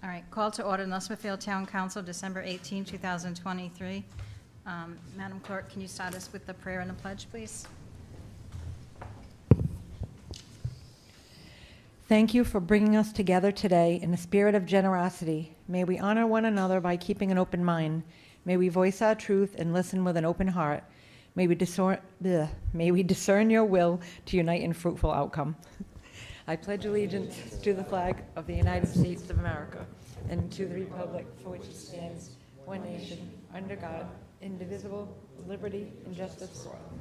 All right, call to order the Smithfield Town Council, December 18, 2023. Madam Clerk, can you start us with the prayer and the pledge, please? Thank you for bringing us together today in a spirit of generosity. May we honor one another by keeping an open mind. May we voice our truth and listen with an open heart. May we discern your will to unite in fruitful outcome. I pledge allegiance to the flag of the United States of America and to the republic for which it stands, one nation, under God, indivisible, with liberty and justice for all.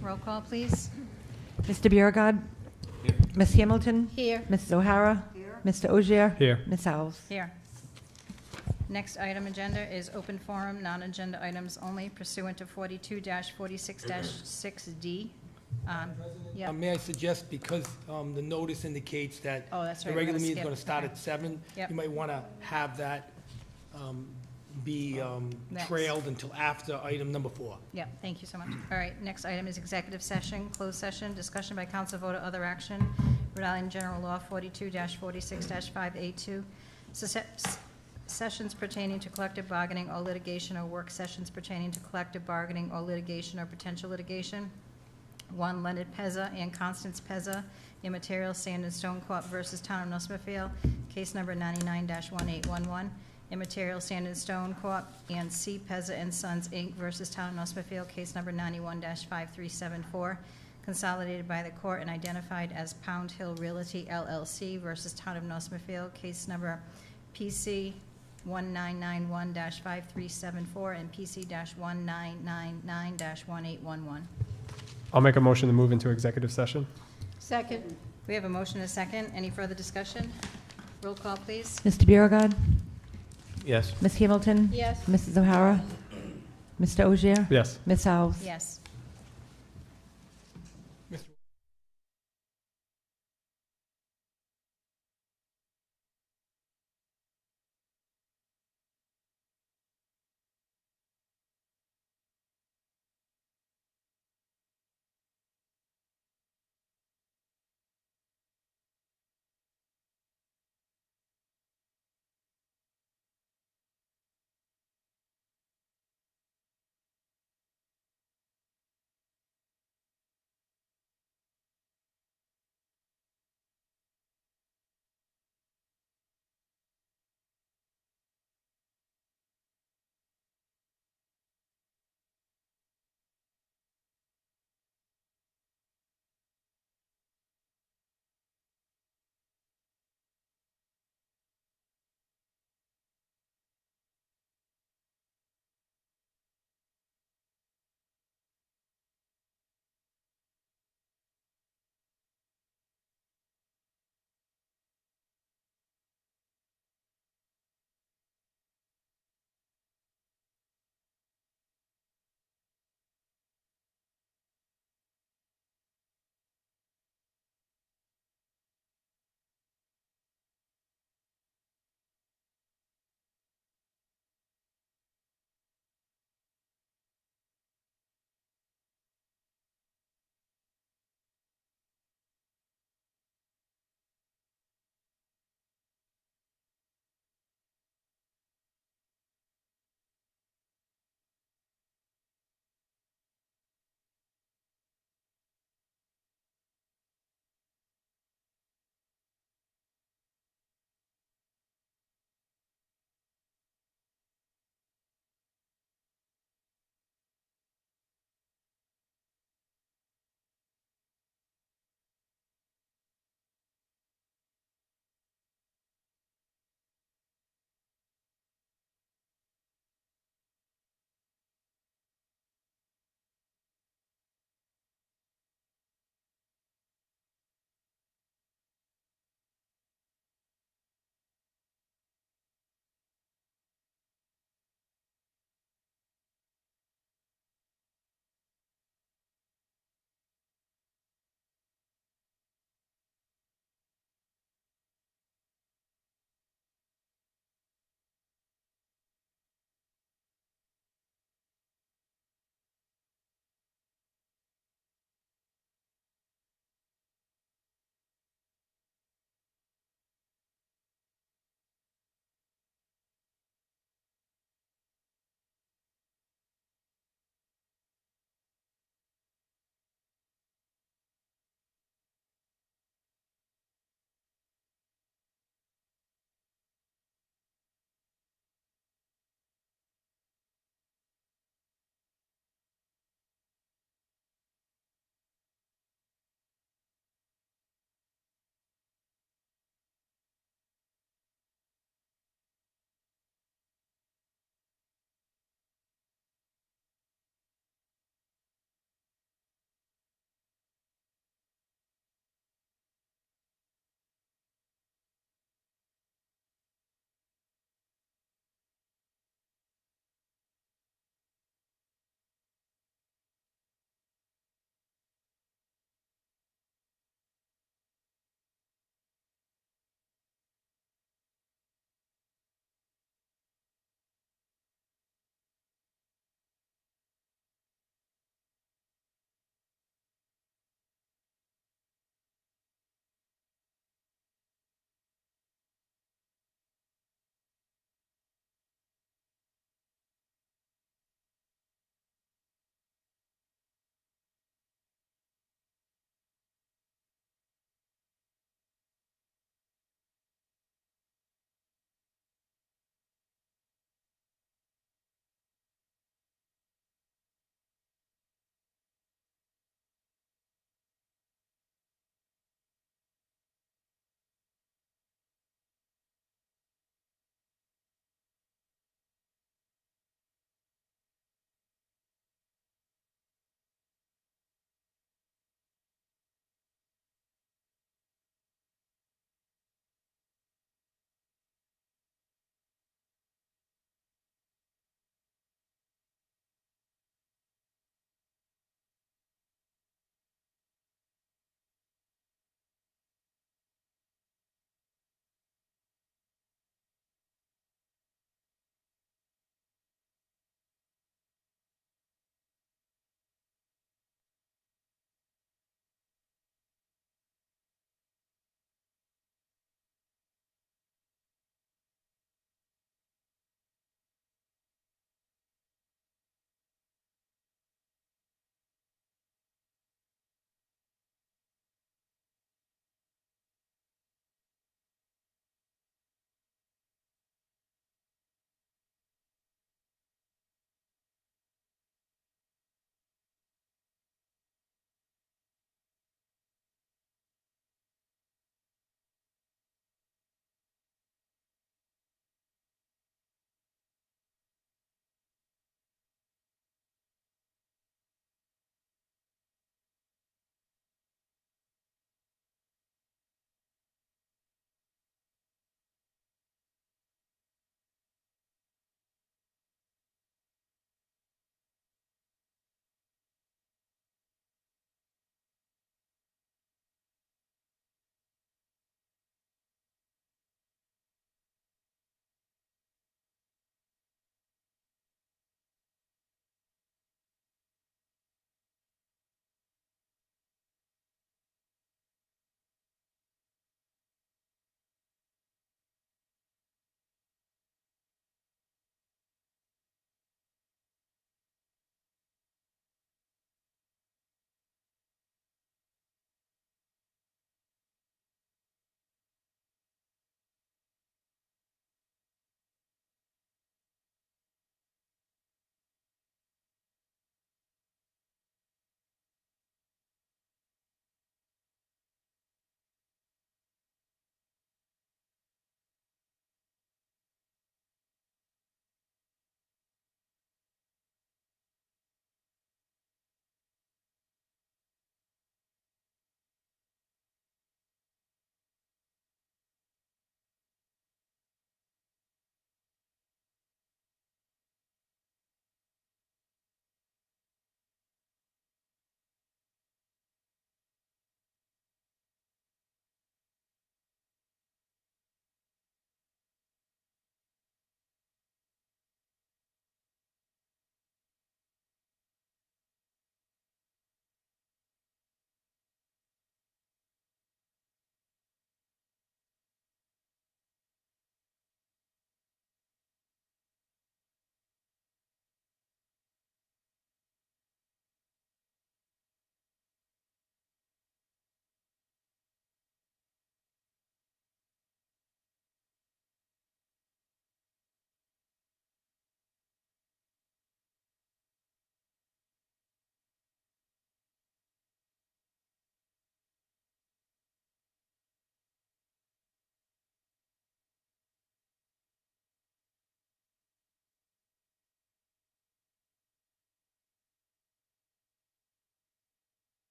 Roll call, please. Mr. Beauregard? Here. Ms. Hamilton? Here. Mrs. O'Hara? Here. Mr. Ogier? Here. Ms. Alves? Here. Next item agenda is open forum, non-agenda items only pursuant to 42-46-6D. Yeah. May I suggest, because the notice indicates that Oh, that's the right, regular we're gonna meeting is going to skip. start Okay. at 7, Yep. you might want to have that be Next. trailed until after item number 4. Yeah, thank you so much. All right, next item is executive session, closed session, discussion by council vote or other action, Rhode Island General Law 42-46-5A2, sessions pertaining to collective bargaining or litigation, or work sessions pertaining to collective bargaining or litigation or potential litigation. 1, Leonard Pezza and Constance Pezza, Immaterial Sand and Stone Corp. versus Town of North Smithfield, case number 99-1811. Immaterial Sand and Stone Corp. and C. Pezza and Sons, Inc. versus Town of North Smithfield, case number 91-5374. Consolidated by the court and identified as Pound Hill Realty LLC versus Town of North Smithfield, case number PC 1991-5374 and PC-1999-1811. I'll make a motion to move into executive session. Second. We have a motion and a second. Any further discussion? Roll call, please. Mr. Beauregard? Yes. Ms. Hamilton? Yes. Mrs. O'Hara? Mr. Ogier? Yes. Ms. Alves? Yes.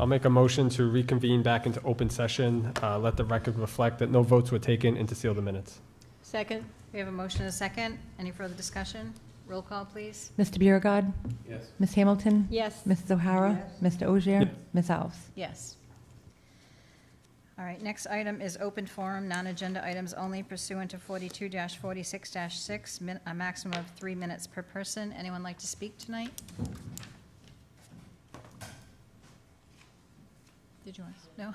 I'll make a motion to reconvene back into open session. Let the record reflect that no votes were taken and to seal the minutes. Second? We have a motion and a second. Any further discussion? Roll call, please. Mr. Biragad. Yes. Ms. Hamilton. Yes. Mrs. O'Hara. Mr. Ogier. Yes. Ms. Alves. Yes. All right, next item is open forum, non-agenda items only pursuant to 42-46-6, a maximum of 3 minutes per person. Anyone like to speak tonight? Did you want to? No?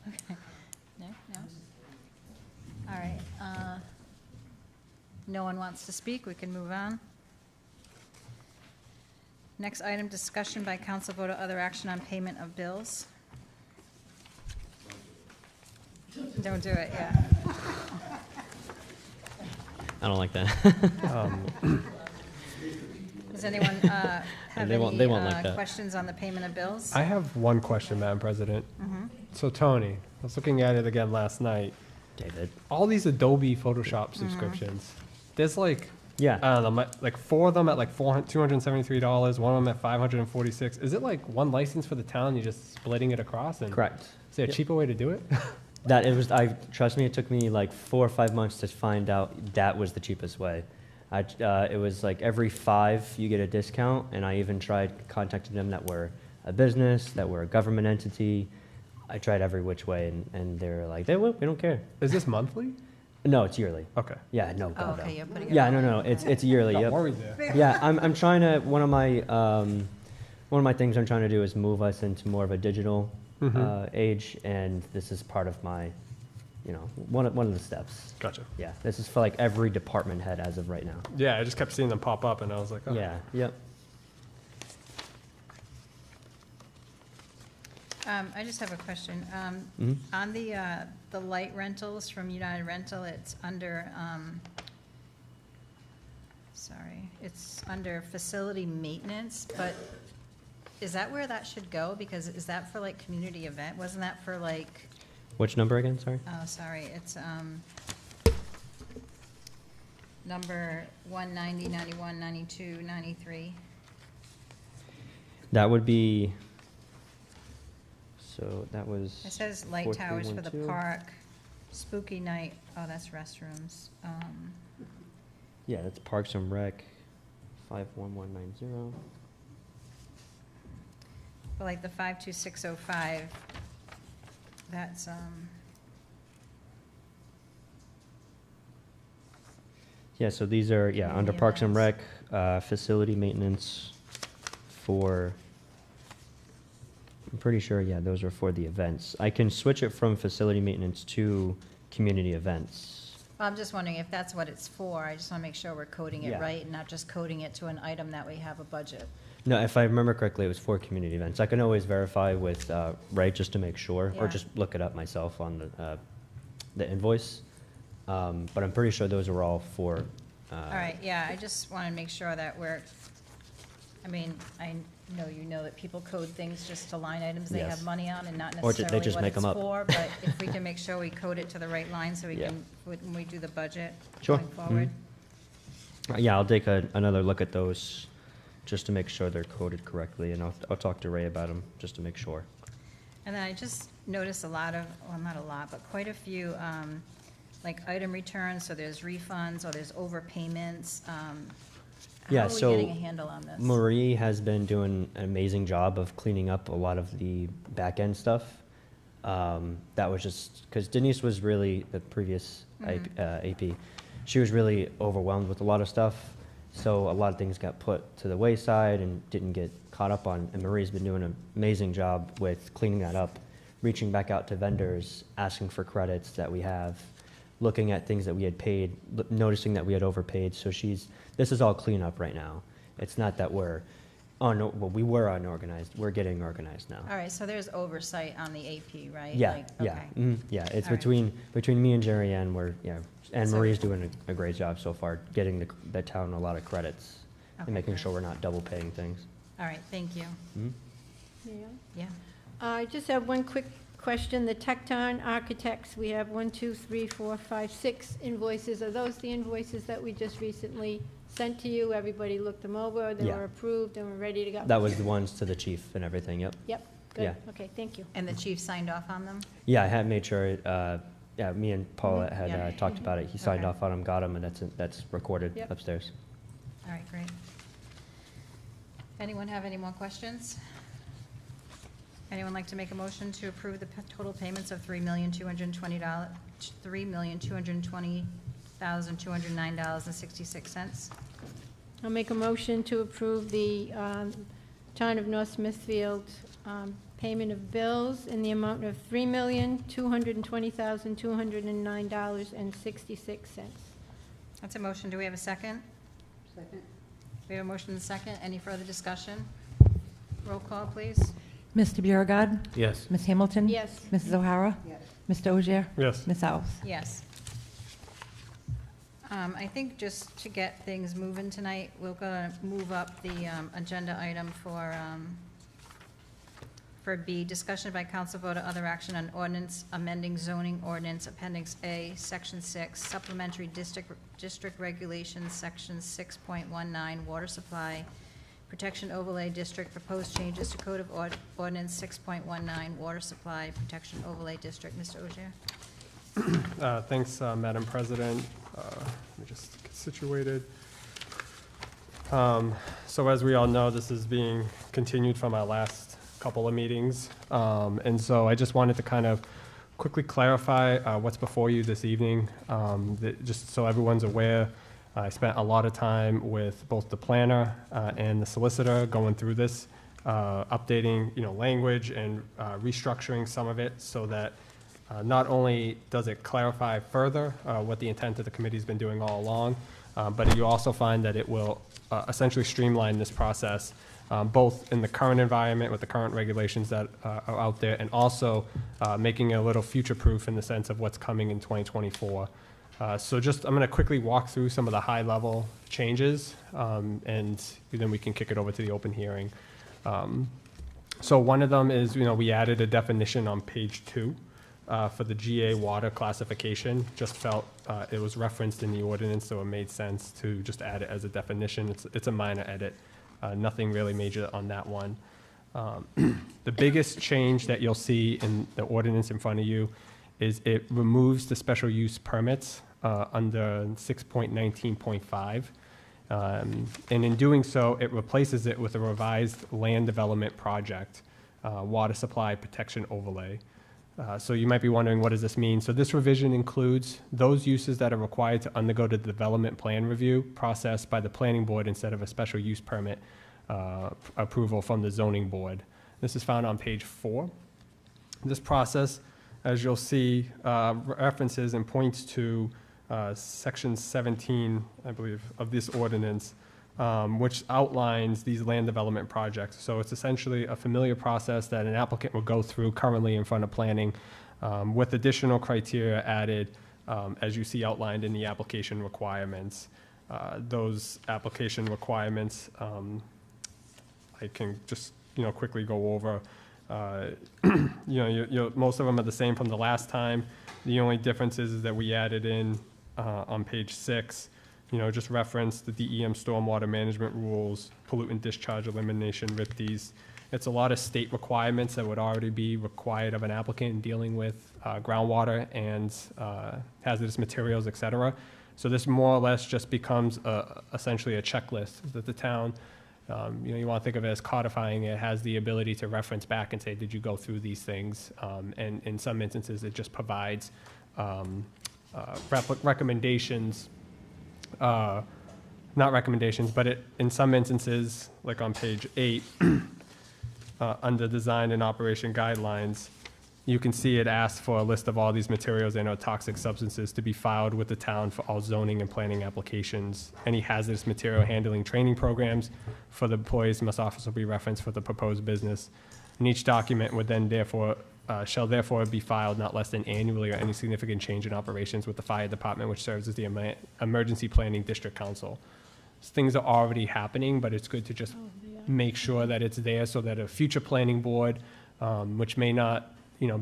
Okay. No? No? All right. No one wants to speak. We can move on. Next item, discussion by council vote or other action on payment of bills. Don't do it, yeah. I don't like that. Does anyone have They won't any like that. questions on the payment of bills? I have one question, Madam President. So Tony, I was looking at it again last night. David. All these Adobe Photoshop subscriptions, there's like, Yeah. I don't know, like 4 of them at like $273, one of them at $546. Is it like one license for the town, you're just splitting it across? And Correct. Is there a Yep. cheaper way to do it? That it was. Trust me. It took me like 4 or 5 months to find out that was the cheapest way. It was like every 5 you get a discount, and I even tried contacting them that were a business, that were a government entity. I tried every which way, and they were like, we don't care. Is this monthly? No, it's yearly. Okay. Yeah, no, Oh, God, okay, no. you're putting it Yeah, all no, in. no, it's yearly. Got Yep. worried there. Yeah, I'm trying to. One of my things I'm trying to do is move us into more of a digital age, and this is part of my, one of the steps. Gotcha. Yeah, this is for like every department head as of right now. Yeah, I just kept seeing them pop up, and I was like, oh. Yeah, yep. I just have a question. Mhm. On the light rentals from United Rental, it's under, it's under facility maintenance, but is that where that should go? Because is that for like community event? Wasn't that for like, Which number again? Sorry. oh, sorry, it's, number 190, 91, 92, 93. That would be. So that was. It says light towers for the 4312. park, spooky night, oh, that's restrooms. Yeah, that's Parks and Rec, 51190. But like the 52605, that's, Yeah, so these are, under Community Parks and Rec, events. facility maintenance for, I'm pretty sure, those are for the events. I can switch it from facility maintenance to community events. well, I'm just wondering if that's what it's for. I just want to make sure we're coding it Yeah. right and not just coding it to an item that we have a budget. No, if I remember correctly, it was for community events. I can always verify with Ray just to make sure, or Yeah. just look it up myself on the invoice. But I'm pretty sure those are all for. All right, yeah, I just want to make sure that I know that people code things just to line items they Yes. have money on and not Or they necessarily just what make it's 'em up. for, but if we can make sure we code it to the right line so we Yeah. can, when we do the budget Sure. going forward. Yeah, I'll take another look at those just to make sure they're coded correctly, and I'll talk to Ray about them just to make sure. And then I just noticed a lot of, well, not a lot, but quite a few, like item returns, so there's refunds or there's overpayments. Yeah, How are we so getting a handle on this? Marie has been doing an amazing job of cleaning up a lot of the back end stuff. That was just because Denise was really the previous AP. She was really overwhelmed with a lot of stuff, so a lot of things got put to the wayside and didn't get caught up on. And Marie's been doing an amazing job with cleaning that up, reaching back out to vendors, asking for credits that we have, looking at things that we had paid, noticing that we had overpaid. So this is all cleanup right now. It's not that we were unorganized. We're getting organized now. All right, so there's oversight on the AP, right? Yeah, Like, yeah, okay. yeah. It's All right. between me and Jerry Ann. And So- Marie's doing a great job so far, getting the town a lot of credits Okay, and making good. sure we're not double paying things. All right, thank you. Mhm. Yeah. Yeah. I just have one quick question. The Tecton Architects, we have 1, 2, 3, 4, 5, 6 invoices. Are those the invoices that we just recently sent to you? Everybody looked them over, they Yeah. were approved, and we're ready to go? That was the ones to the chief and everything. Yep. Yep, Good, Yeah. okay, thank you. And the chief signed off on them? Yeah, I had made sure, yeah, me and Paul had Yeah. talked about it. He signed Okay. off on them, got them, and that's recorded Yep. upstairs. All right, great. Anyone have any more questions? Anyone like to make a motion to approve the total payments of $3,220,000, $3,220,209.66? I'll make a motion to approve the Town of North Smithfield payment of bills in the amount of $3,220,209.66. That's a motion. Do we have a second? Second. We have a motion and a second. Any further discussion? Roll call, please. Mr. Biragad. Yes. Ms. Hamilton. Yes. Mrs. O'Hara. Yes. Mr. Ogier. Yes. Ms. Alves. Yes. I think just to get things moving tonight, we're going to move up the agenda item for B, discussion by council vote or other action on ordinance amending zoning ordinance Appendix A, Section 6, supplementary district regulations, Section 6.19, water supply protection overlay district, proposed changes to Code of Ordinance 6.19, water supply protection overlay district. Mr. Ogier? Thanks, Madam President. Let me just get situated. So as we all know, this is being continued from our last couple of meetings. And so I just wanted to kind of quickly clarify what's before you this evening. Just so everyone's aware, I spent a lot of time with both the planner and the solicitor going through this, updating, language and restructuring some of it so that not only does it clarify further what the intent of the committee's been doing all along, but you also find that it will essentially streamline this process, both in the current environment with the current regulations that are out there, and also making it a little future-proof in the sense of what's coming in 2024. So I'm going to quickly walk through some of the high-level changes, and then we can kick it over to the open hearing. So one of them is, we added a definition on page 2. For the GA water classification, just felt it was referenced in the ordinance, so it made sense to just add it as a definition. It's a minor edit, nothing really major on that one. The biggest change that you'll see in the ordinance in front of you is it removes the special use permits under 6.19.5. And in doing so, it replaces it with a revised land development project, water supply protection overlay. So you might be wondering, what does this mean? So this revision includes those uses that are required to undergo the development plan review process by the planning board instead of a special use permit approval from the zoning board. This is found on page 4. This process, as you'll see, references and points to section 17, I believe, of this ordinance, which outlines these land development projects. So it's essentially a familiar process that an applicant will go through currently in front of planning, with additional criteria added, as you see outlined in the application requirements. Those application requirements, I can just quickly go over. Most of them are the same from the last time. The only difference is that we added in on page 6. Just reference the DEM stormwater management rules, pollutant discharge elimination, RIPDs. It's a lot of state requirements that would already be required of an applicant in dealing with groundwater and hazardous materials, et cetera. So this more or less just becomes essentially a checklist that the town, you want to think of it as codifying it, has the ability to reference back and say, did you go through these things? And in some instances, it just provides recommendations. Not recommendations, but in some instances, like on page 8, under design and operation guidelines, you can see it asks for a list of all these materials and or toxic substances to be filed with the town for all zoning and planning applications. Any hazardous material handling training programs for the employees must also be referenced for the proposed business. And each document would then shall therefore be filed not less than annually or any significant change in operations with the fire department, which serves as the emergency planning district council. Things are already happening, but it's good to just make sure that it's there so that a future planning board, which may not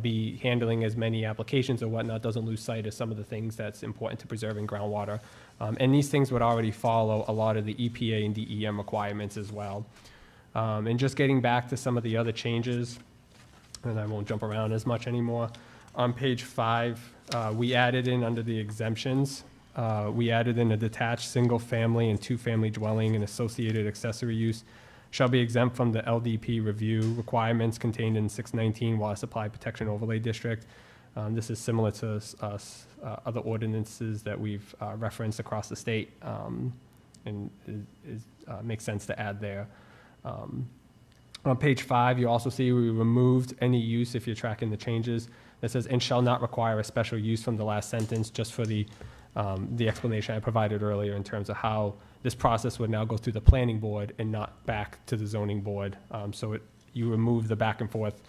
be handling as many applications or whatnot, doesn't lose sight of some of the things that's important to preserving groundwater. And these things would already follow a lot of the EPA and DEM requirements as well. And just getting back to some of the other changes, and I won't jump around as much anymore. On page 5, we added in under the exemptions, we added in a detached single-family and two-family dwelling and associated accessory use shall be exempt from the LDP review requirements contained in 619 Water Supply Protection Overlay District. This is similar to other ordinances that we've referenced across the state, and makes sense to add there. On page 5, you also see we removed any use, if you're tracking the changes, that says, and shall not require a special use from the last sentence, just for the explanation I provided earlier in terms of how this process would now go through the planning board and not back to the zoning board. So you remove the back and forth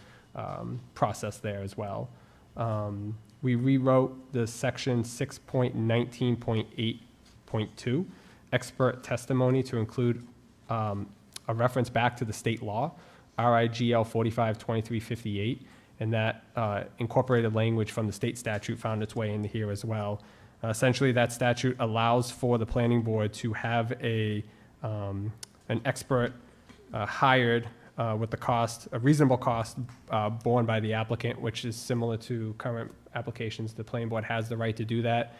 process there as well. We rewrote the section 6.19.8.2, expert testimony, to include a reference back to the state law, RIGL 452358, and that incorporated language from the state statute found its way into here as well. Essentially, that statute allows for the planning board to have an expert hired with the cost, a reasonable cost borne by the applicant, which is similar to current applications. The planning board has the right to do that.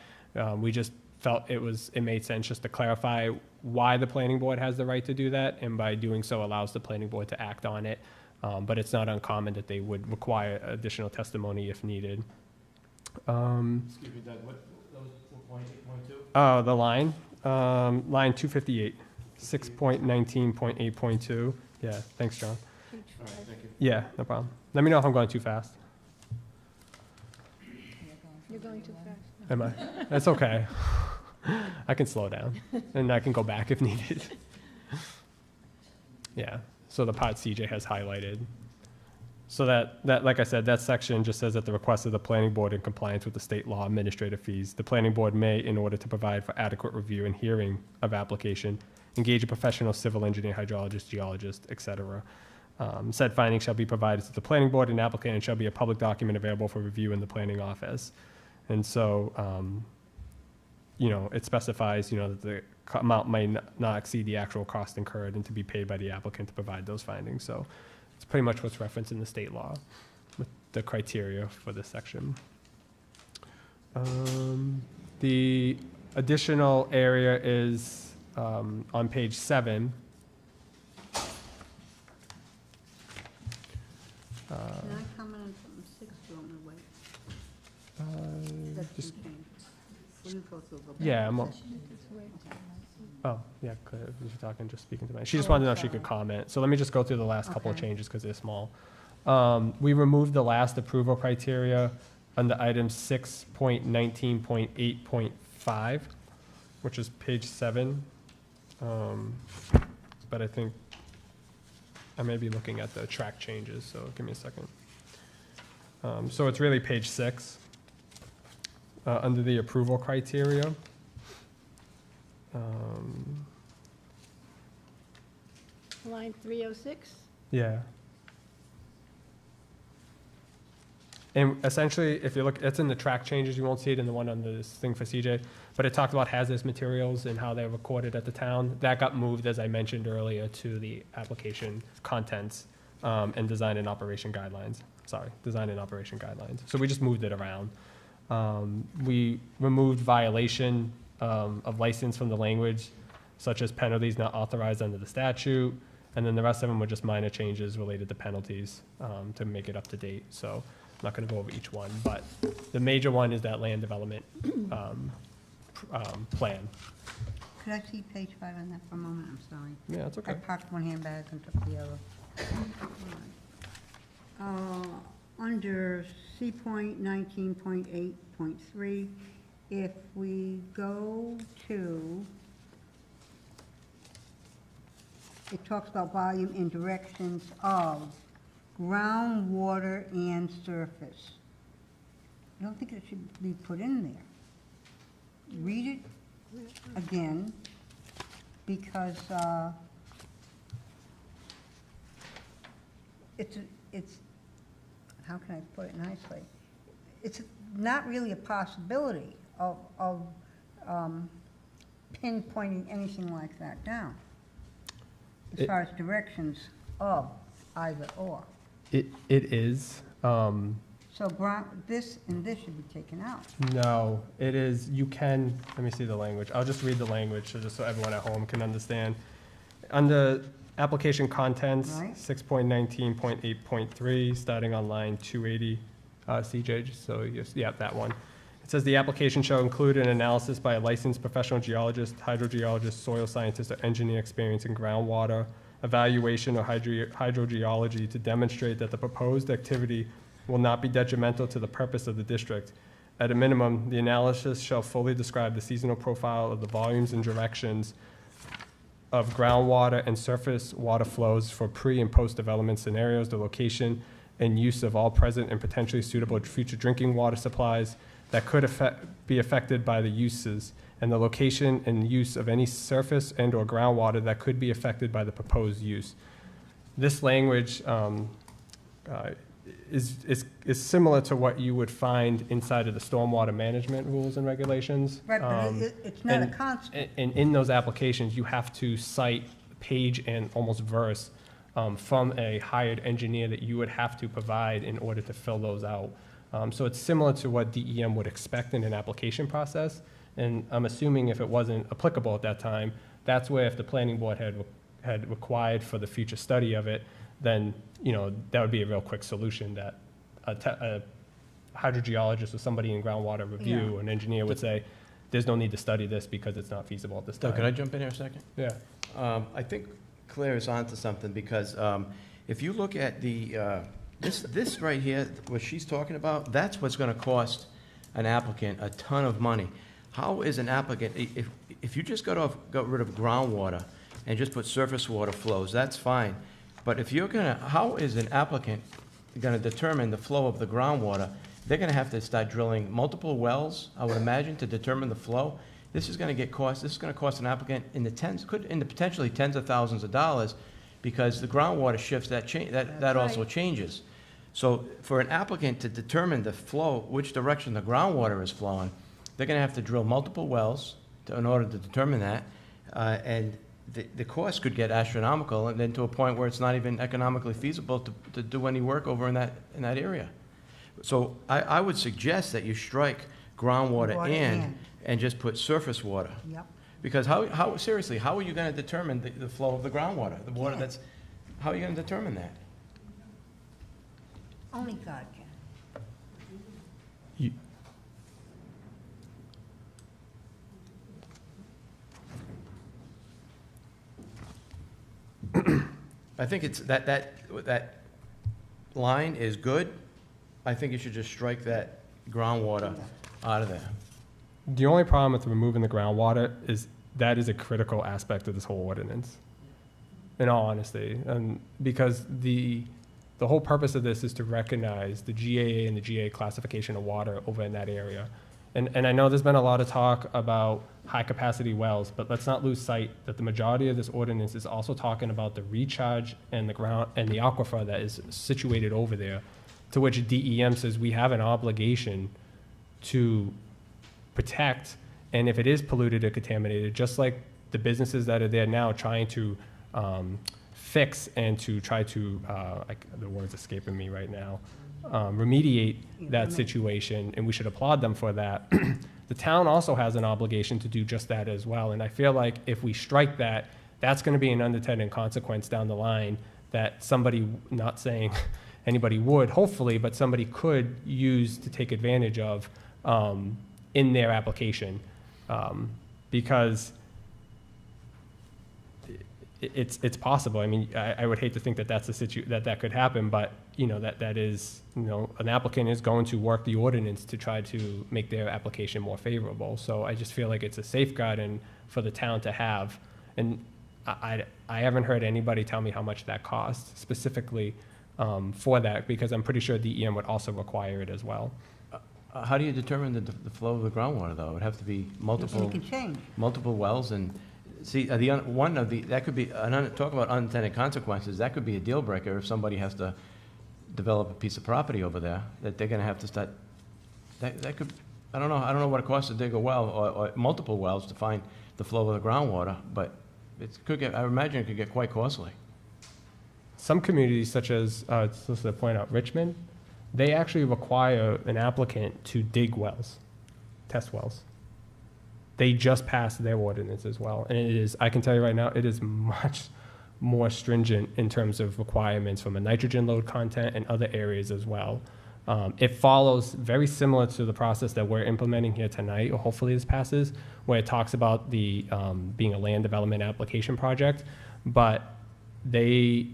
We just felt it made sense just to clarify why the planning board has the right to do that, and by doing so allows the planning board to act on it. But it's not uncommon that they would require additional testimony if needed. Excuse me, Doug, what was point 2? The line 258, 6.19.8.2. Yeah, thanks, John. All right, thank you. Yeah, no problem. Let me know if I'm going too fast. You're going too fast. Am I? That's okay. I can slow down, and I can go back if needed. Yeah, so the part CJ has highlighted. So that, like I said, that section just says at the request of the planning board in compliance with the state law administrative fees, the planning board may, in order to provide for adequate review and hearing of application, engage a professional civil engineer, hydrologist, geologist, et cetera. Said findings shall be provided to the planning board and applicant, and shall be a public document available for review in the planning office. And so, it specifies, that the amount may not exceed the actual cost incurred and to be paid by the applicant to provide those findings. So it's pretty much what's referenced in the state law with the criteria for this section. The additional area is on page 7. Can I comment on something 6, do you want me to wait? That's Just, been changed. Will you go through, go back? yeah, oh, yeah, if you're talking, just speaking to me. She just wanted to know if she could comment. So let me just go through the last couple of Okay. changes because they're small. We removed the last approval criteria under item 6.19.8.5, which is page 7. But I think I may be looking at the track changes, so give me a second. So it's really page 6, under the approval criteria. Line 306? Yeah. And essentially, if you look, it's in the track changes, you won't see it in the one on this thing for CJ, but it talked about hazardous materials and how they're recorded at the town. That got moved, as I mentioned earlier, to the application contents and design and operation guidelines. Design and operation guidelines. So we just moved it around. We removed violation of license from the language, such as penalties not authorized under the statute. And then the rest of them were just minor changes related to penalties to make it up to date. So I'm not going to go over each one, but the major one is that land development plan. Could I see page 5 on that for a moment? I'm sorry. Yeah, that's I okay. parked one handbag and took the other. Under C.19.8.3, if we go to, it talks about volume and directions of groundwater and surface. I don't think it should be put in there. Read it again, because it's, how can I put it nicely? It's not really a possibility of pinpointing anything like that down, as far as directions of either or. It is. So this and this should be taken out. No, it is, you can, let me see the language. I'll just read the language just so everyone at home can understand. Under application contents, Right. 6.19.8.3, starting on line 280, CJ, just so yeah, that one. It says the application shall include an analysis by a licensed professional geologist, hydrogeologist, soil scientist, or engineer experienced in groundwater, evaluation or hydrogeology to demonstrate that the proposed activity will not be detrimental to the purpose of the district. At a minimum, the analysis shall fully describe the seasonal profile of the volumes and directions of groundwater and surface water flows for pre- and post-development scenarios, the location and use of all present and potentially suitable future drinking water supplies that could be affected by the uses, and the location and use of any surface and/or groundwater that could be affected by the proposed use. This language is similar to what you would find inside of the stormwater management rules and regulations. Right, but it's not a and- constant. And in those applications, you have to cite page and almost verse from a hired engineer that you would have to provide in order to fill those out. So it's similar to what DEM would expect in an application process. And I'm assuming if it wasn't applicable at that time, that's where if the planning board had required for the future study of it, then, that would be a real quick solution that a hydrogeologist or somebody in groundwater review, Yeah. an engineer would say, there's no need to study this because it's not feasible at this time. Doug, could I jump in here a second? Yeah. I think Claire is onto something, because if you look at this right here, what she's talking about, that's what's gonna cost an applicant a ton of money. How is an applicant, if you just got rid of groundwater and just put surface water flows, that's fine. But if you're how is an applicant gonna determine the flow of the groundwater? They're gonna have to start drilling multiple wells, I would imagine, to determine the flow. This is gonna cost an applicant in the potentially tens of thousands of dollars, because the groundwater shifts, that also changes. So for an applicant to determine the flow, which direction the groundwater is flowing, they're gonna have to drill multiple wells in order to determine that, and the cost could get astronomical, and then to a point where it's not even economically feasible to do any work over in that area. So I would suggest that you strike groundwater Water and just put surface water. Yep. Because seriously, how are you gonna determine the flow of the groundwater? The water Can't. how are you gonna determine that? Only God can. I think it's, that line is good. I think you should just strike that groundwater out of there. The only problem with removing the groundwater is that is a critical aspect of this whole ordinance, in all honesty. Because the whole purpose of this is to recognize the GAA and the GA classification of water over in that area. And I know there's been a lot of talk about high-capacity wells, but let's not lose sight that the majority of this ordinance is also talking about the recharge and the ground and the aquifer that is situated over there, to which DEM says we have an obligation to protect, and if it is polluted or contaminated, just like the businesses that are there now trying to fix and to try to, the word's escaping me right now, remediate that situation, and we should applaud them for that. The town also has an obligation to do just that as well, and I feel like if we strike that, that's going to be an unintended consequence down the line that somebody, not saying anybody would, hopefully, but somebody could use to take advantage of in their application, because it's possible. I mean, I would hate to think that that's that could happen, but that is, an applicant is going to work the ordinance to try to make their application more favorable. So I just feel like it's a safeguard and for the town to have. And I haven't heard anybody tell me how much that costs specifically for that, because I'm pretty sure DEM would also require it as well. How do you determine the flow of the groundwater, though? It would have to be And it can change. multiple wells, and see, that could be, talk about unintended consequences, that could be a deal breaker if somebody has to develop a piece of property over there, that they're gonna have to start, that could, I don't know what it costs to dig a well, or multiple wells to find the flow of the groundwater, but I imagine it could get quite costly. some communities, such as, just to point out, Richmond, they actually require an applicant to dig wells, test wells. They just passed their ordinance as well. And it is, I can tell you right now, it is much more stringent in terms of requirements from a nitrogen load content and other areas as well. It follows very similar to the process that we're implementing here tonight, or hopefully this passes, where it talks about the being a land development application project. But they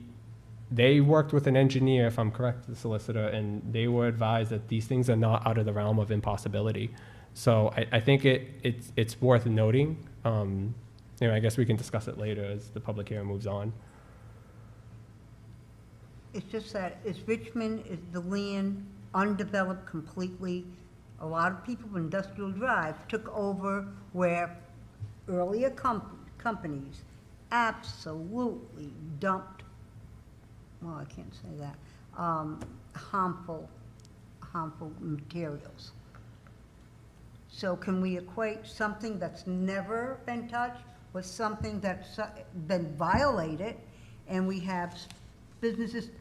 worked with an engineer, if I'm correct, the solicitor, and they were advised that these things are not out of the realm of impossibility. So I think it's worth noting. I guess we can discuss it later as the public hearing moves on. It's just that, is Richmond, is the land undeveloped completely? A lot of people from Industrial Drive took over where earlier companies absolutely dumped, well, I can't say that, harmful materials. So can we equate something that's never been touched with something that's been violated, and we have businesses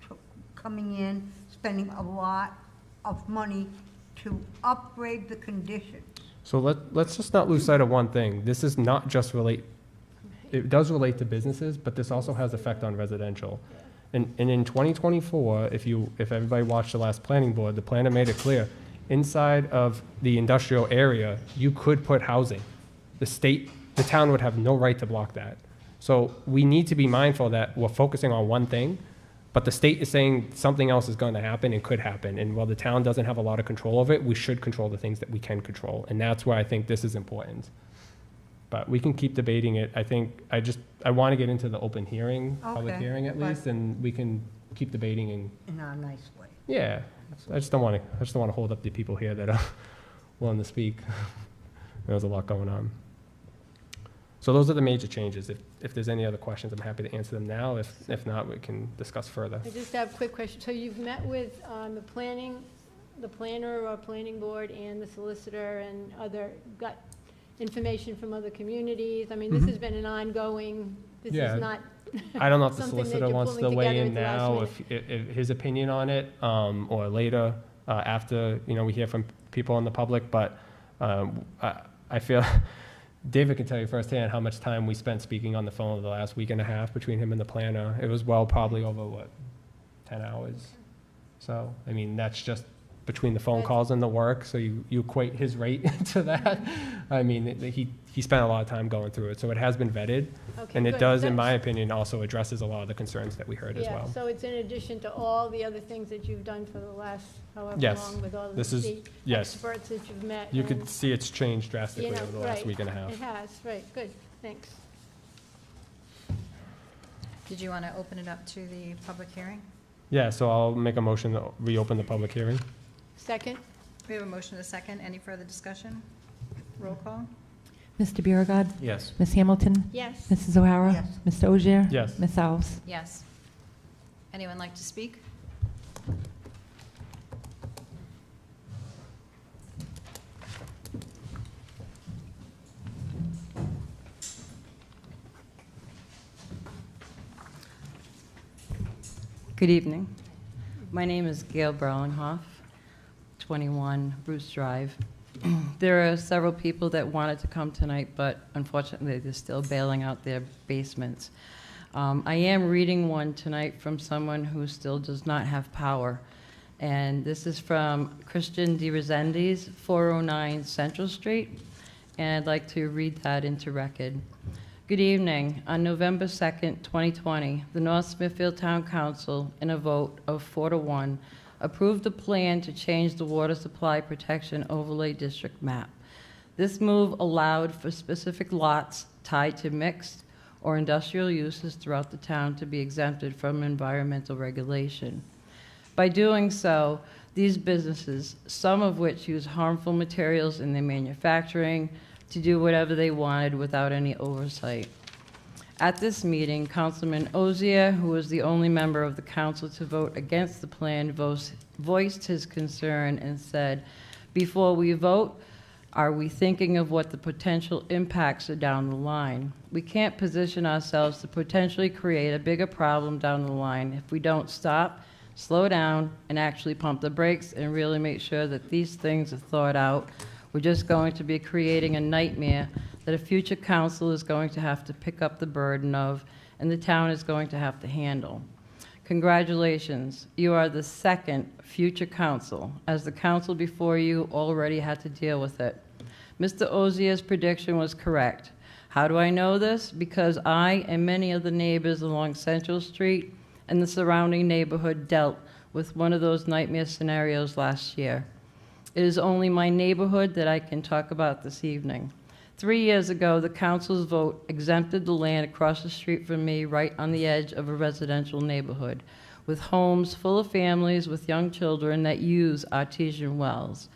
coming in, spending a lot of money to upgrade the conditions? So let's just not lose sight of one thing. This is not just it does relate to businesses, but this also has effect on residential. And in 2024, if everybody watched the last planning board, the planner made it clear, inside of the industrial area, you could put housing. The town would have no right to block that. So we need to be mindful that we're focusing on one thing, but the state is saying something else is going to happen and could happen. And while the town doesn't have a lot of control of it, we should control the things that we can control. And that's where I think this is important. But we can keep debating it. I want to get into the open hearing, public Okay, hearing at but- least, and we can keep debating and, In a nice way. yeah. I just don't want to hold up the people here that are willing to speak. There's a lot going on. So those are the major changes. If there's any other questions, I'm happy to answer them now. If not, we can discuss further. I just have a quick question. So you've met with the planner or planning board and the solicitor and got information from other communities? I mean, this has been an ongoing, this Yeah. is not I don't know if the something that solicitor you're wants to pulling weigh together in at the last now, if his opinion on it, or later, after, we hear from people in the public, but I feel David can tell you firsthand how much time we spent speaking on the phone over the last week and a half between him and the planner. It was probably over, 10 hours? So, I mean, that's just between the phone calls and the work, so you equate his rate to that. I mean, he spent a lot of time going through it, so it has been vetted. Okay, And it good. does, in my That's- opinion, also addresses a lot of the concerns that we heard as Yeah, well. so it's in addition to all the other things that you've done for the last however Yes, long with all of this is- the yes. experts that you've met. You and, could see it's changed drastically over the last right, week and a half. It has, right, good, thanks. Did you want to open it up to the public hearing? Yeah, so I'll make a motion to reopen the public hearing. Second? We have a motion and a second. Any further discussion? Roll call? Mr. Biragad. Yes. Ms. Hamilton. Yes. Mrs. O'Hara. Yes. Mr. Ogier. Yes. Ms. Alves. Yes. Anyone like to speak? Good evening. My name is Gail Berlinghoff, 21 Bruce Drive. There are several people that wanted to come tonight, but unfortunately, they're still bailing out their basements. I am reading one tonight from someone who still does not have power, and this is from Christian De Resendes, 409 Central Street, and I'd like to read that into record. Good evening. On November 2nd, 2020, the North Smithfield Town Council, in a vote of 4-1, approved a plan to change the Water Supply Protection Overlay District map. This move allowed for specific lots tied to mixed or industrial uses throughout the town to be exempted from environmental regulation. By doing so, these businesses, some of which use harmful materials in their manufacturing, to do whatever they wanted without any oversight. At this meeting, Councilman Ozier, who was the only member of the council to vote against the plan, voiced his concern and said, "Before we vote, Are we thinking of what the potential impacts are down the line? We can't position ourselves to potentially create a bigger problem down the line if we don't stop, slow down, and actually pump the brakes and really make sure that these things are thought out. We're just going to be creating a nightmare that a future council is going to have to pick up the burden of, and the town is going to have to handle. Congratulations, you are the second future council, as the council before you already had to deal with it. Mr. Ozier's prediction was correct. How do I know this? Because I and many of the neighbors along Central Street and the surrounding neighborhood dealt with one of those nightmare scenarios last year. It is only my neighborhood that I can talk about this evening. 3 years ago, the council's vote exempted the land across the street from me right on the edge of a residential neighborhood, with homes full of families with young children that use artesian wells.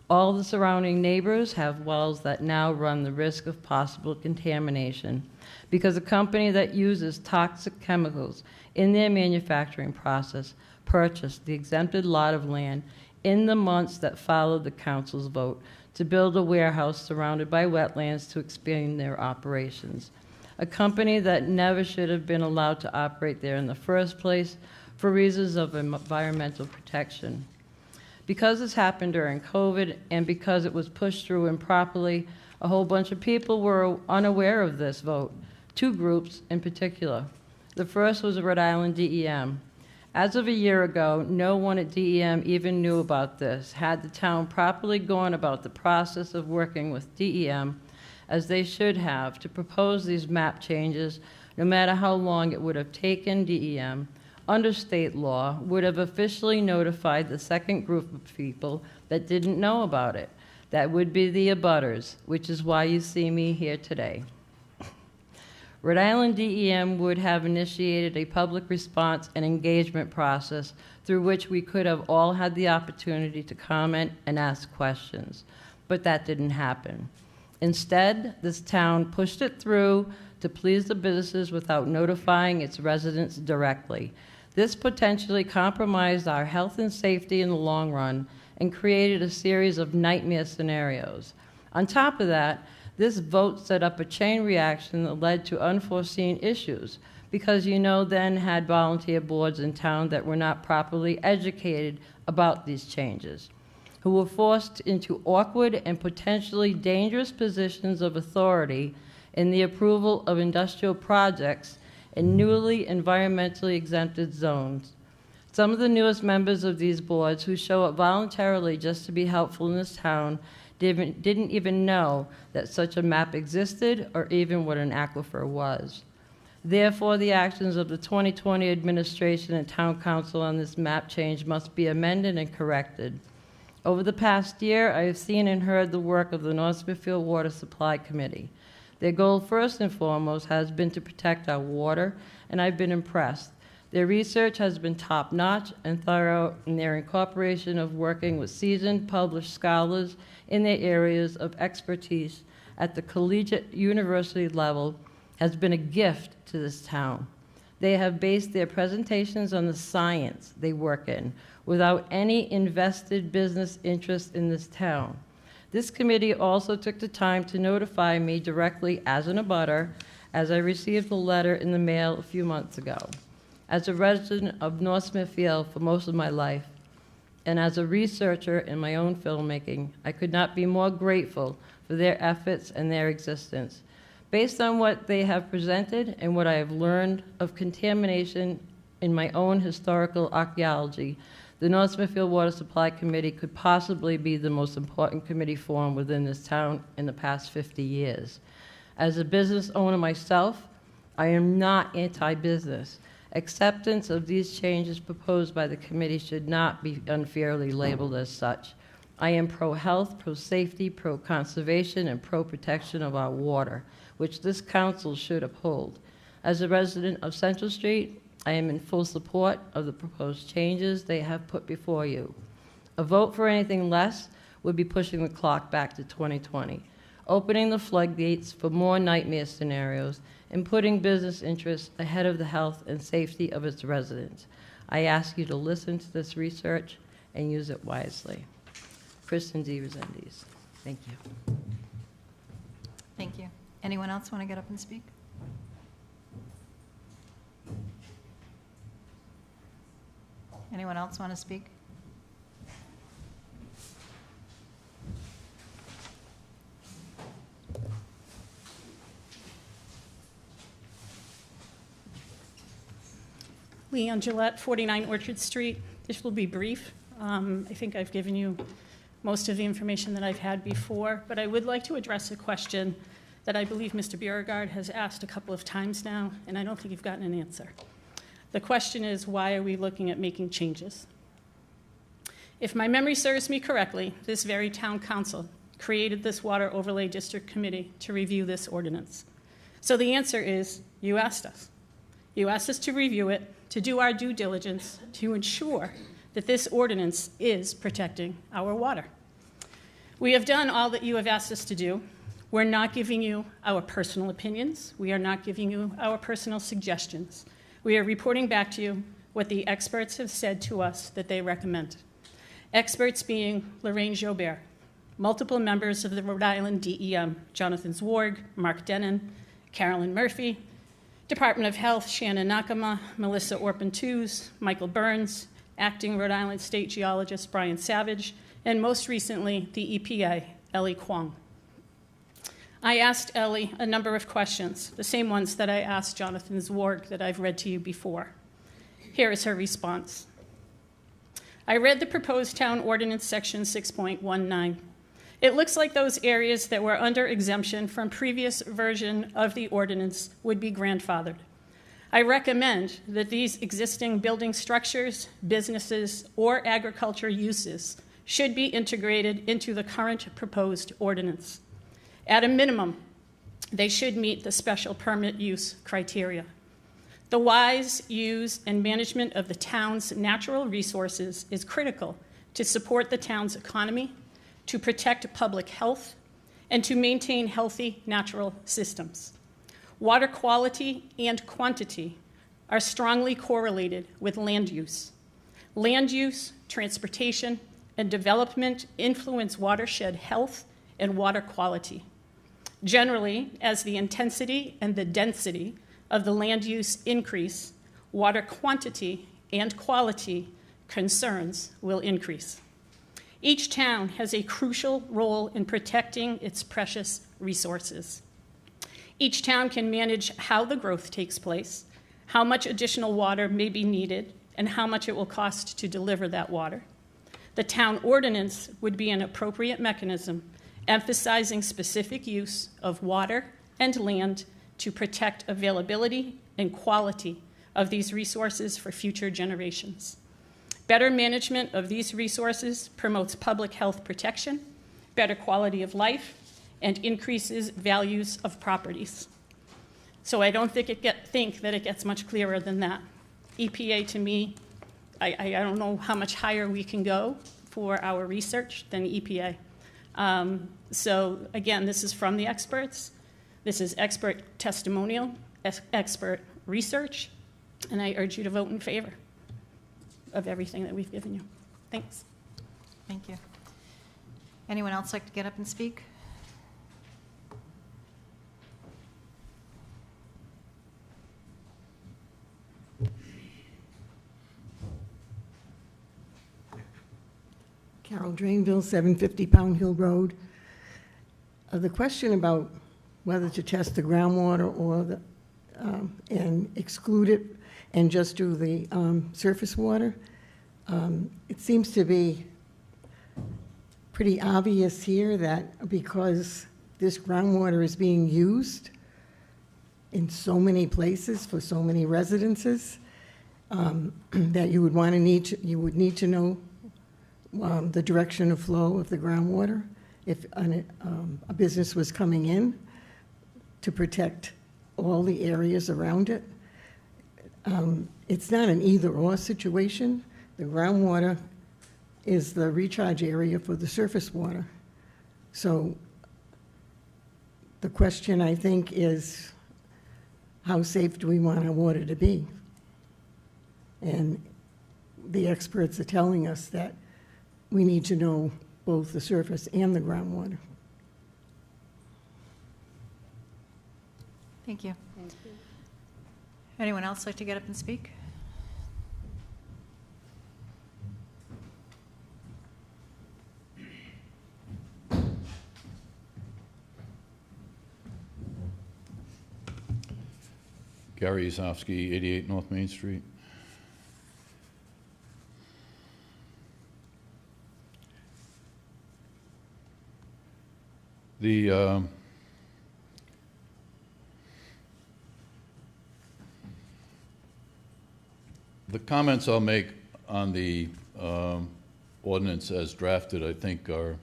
All the surrounding neighbors have wells that now run the risk of possible contamination because a company that uses toxic chemicals in their manufacturing process purchased the exempted lot of land in the months that followed the council's vote to build a warehouse surrounded by wetlands to expand their operations. A company that never should have been allowed to operate there in the first place for reasons of environmental protection. Because this happened during COVID and because it was pushed through improperly, a whole bunch of people were unaware of this vote, 2 groups in particular. The first was Rhode Island DEM. As of a year ago, no one at DEM even knew about this. Had the town properly gone about the process of working with DEM, as they should have, to propose these map changes, no matter how long it would have taken, DEM, under state law, would have officially notified the second group of people that didn't know about it. That would be the abutters, which is why you see me here today. Rhode Island DEM would have initiated a public response and engagement process through which we could have all had the opportunity to comment and ask questions, but that didn't happen. Instead, this town pushed it through to please the businesses without notifying its residents directly. This potentially compromised our health and safety in the long run and created a series of nightmare scenarios. On top of that, this vote set up a chain reaction that led to unforeseen issues because then had volunteer boards in town that were not properly educated about these changes, who were forced into awkward and potentially dangerous positions of authority in the approval of industrial projects in newly environmentally exempted zones. Some of the newest members of these boards who show up voluntarily just to be helpful in this town didn't even know that such a map existed or even what an aquifer was. Therefore, the actions of the 2020 administration and town council on this map change must be amended and corrected. Over the past year, I have seen and heard the work of the North Smithfield Water Supply Committee. Their goal, first and foremost, has been to protect our water, and I've been impressed. Their research has been top-notch and thorough in their incorporation of working with seasoned published scholars in their areas of expertise at the collegiate university level has been a gift to this town. They have based their presentations on the science they work in without any invested business interest in this town. This committee also took the time to notify me directly as an abutter, as I received a letter in the mail a few months ago. As a resident of North Smithfield for most of my life, and as a researcher in my own filmmaking, I could not be more grateful for their efforts and their existence. Based on what they have presented and what I have learned of contamination in my own historical archaeology, the North Smithfield Water Supply Committee could possibly be the most important committee formed within this town in the past 50 years. As a business owner myself, I am not anti-business. Acceptance of these changes proposed by the committee should not be unfairly labeled as such. I am pro-health, pro-safety, pro-conservation, and pro-protection of our water, which this council should uphold. As a resident of Central Street, I am in full support of the proposed changes they have put before you. A vote for anything less would be pushing the clock back to 2020, opening the floodgates for more nightmare scenarios, and putting business interests ahead of the health and safety of its residents. I ask you to listen to this research and use it wisely. Kristen D. Resendiz. Thank you. Thank you. Anyone else want to get up and speak? Anyone else want to speak? Leon Gillette, 49 Orchard Street. This will be brief. I think I've given you most of the information that I've had before, but I would like to address a question that I believe Mr. Beauregard has asked a couple of times now, and I don't think you've gotten an answer. The question is, why are we looking at making changes? If my memory serves me correctly, this very town council created this Water Overlay District Committee to review this ordinance. So the answer is, you asked us. You asked us to review it, to do our due diligence, to ensure that this ordinance is protecting our water. We have done all that you have asked us to do. We're not giving you our personal opinions. We are not giving you our personal suggestions. We are reporting back to you what the experts have said to us that they recommend. Experts being Lorraine Jobert, multiple members of the Rhode Island DEM, Jonathan Zwarg, Mark Denon, Carolyn Murphy, Department of Health, Shannon Nakama, Melissa Orpin-Tews, Michael Burns, Acting Rhode Island State Geologist Brian Savage, and most recently, the EPA, Ellie Kwong. I asked Ellie a number of questions, the same ones that I asked Jonathan Zwarg that I've read to you before. Here is her response. I read the proposed town ordinance section 6.19. It looks like those areas that were under exemption from previous version of the ordinance would be grandfathered. I recommend that these existing building structures, businesses, or agriculture uses should be integrated into the current proposed ordinance. At a minimum, they should meet the special permit use criteria. The wise use and management of the town's natural resources is critical to support the town's economy, to protect public health, and to maintain healthy natural systems. Water quality and quantity are strongly correlated with land use. Land use, transportation, and development influence watershed health and water quality. Generally, as the intensity and the density of the land use increase, water quantity and quality concerns will increase. Each town has a crucial role in protecting its precious resources. Each town can manage how the growth takes place, how much additional water may be needed, and how much it will cost to deliver that water. The town ordinance would be an appropriate mechanism emphasizing specific use of water and land to protect availability and quality of these resources for future generations. Better management of these resources promotes public health protection, better quality of life, and increases values of properties. So I don't think that it gets much clearer than that. EPA, to me, I don't know how much higher we can go for our research than EPA. So again, this is from the experts. This is expert testimonial, expert research, and I urge you to vote in favor of everything that we've given you. Thanks. Thank you. Anyone else like to get up and speak? Carol Drainville, 750 Pound Hill Road. The question about whether to test the groundwater or the, and exclude it and just do the surface water, it seems to be pretty obvious here that because this groundwater is being used in so many places for so many residences, that you would need to know the direction of flow of the groundwater if a business was coming in to protect all the areas around it. It's not an either-or situation. The groundwater is the recharge area for the surface water. So the question, I think, is how safe do we want our water to be? And the experts are telling us that we need to know both the surface and the groundwater. Thank you. Thank you. Anyone else like to get up and speak? Gary Osofsky, 88 North Main Street. The comments I'll make on the ordinance as drafted, I think, are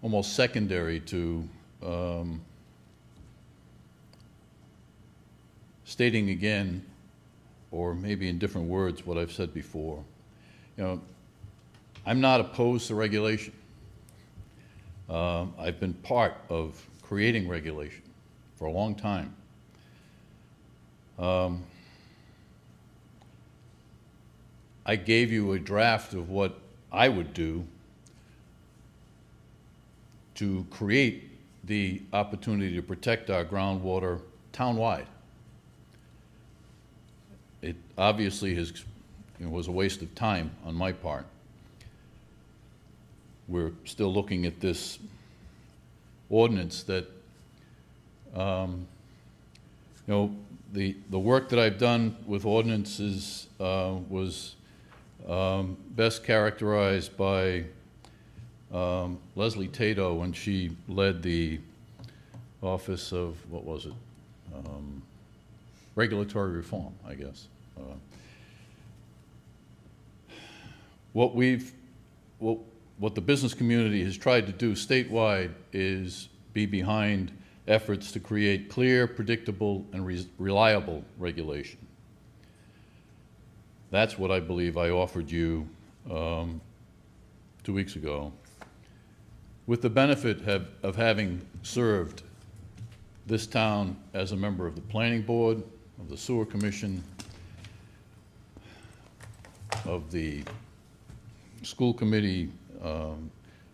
almost secondary to stating again, or maybe in different words, what I've said before. You know, I'm not opposed to regulation. I've been part of creating regulation for a long time. I gave you a draft of what I would do to create the opportunity to protect our groundwater townwide. It obviously was a waste of time on my part. We're still looking at this ordinance that, the work that I've done with ordinances was best characterized by Leslie Tato when she led the Office of, what was it? Regulatory Reform, I guess. What the business community has tried to do statewide is be behind efforts to create clear, predictable, and reliable regulation. That's what I believe I offered you 2 weeks ago, with the benefit of having served this town as a member of the Planning Board, of the Sewer Commission, of the School Committee,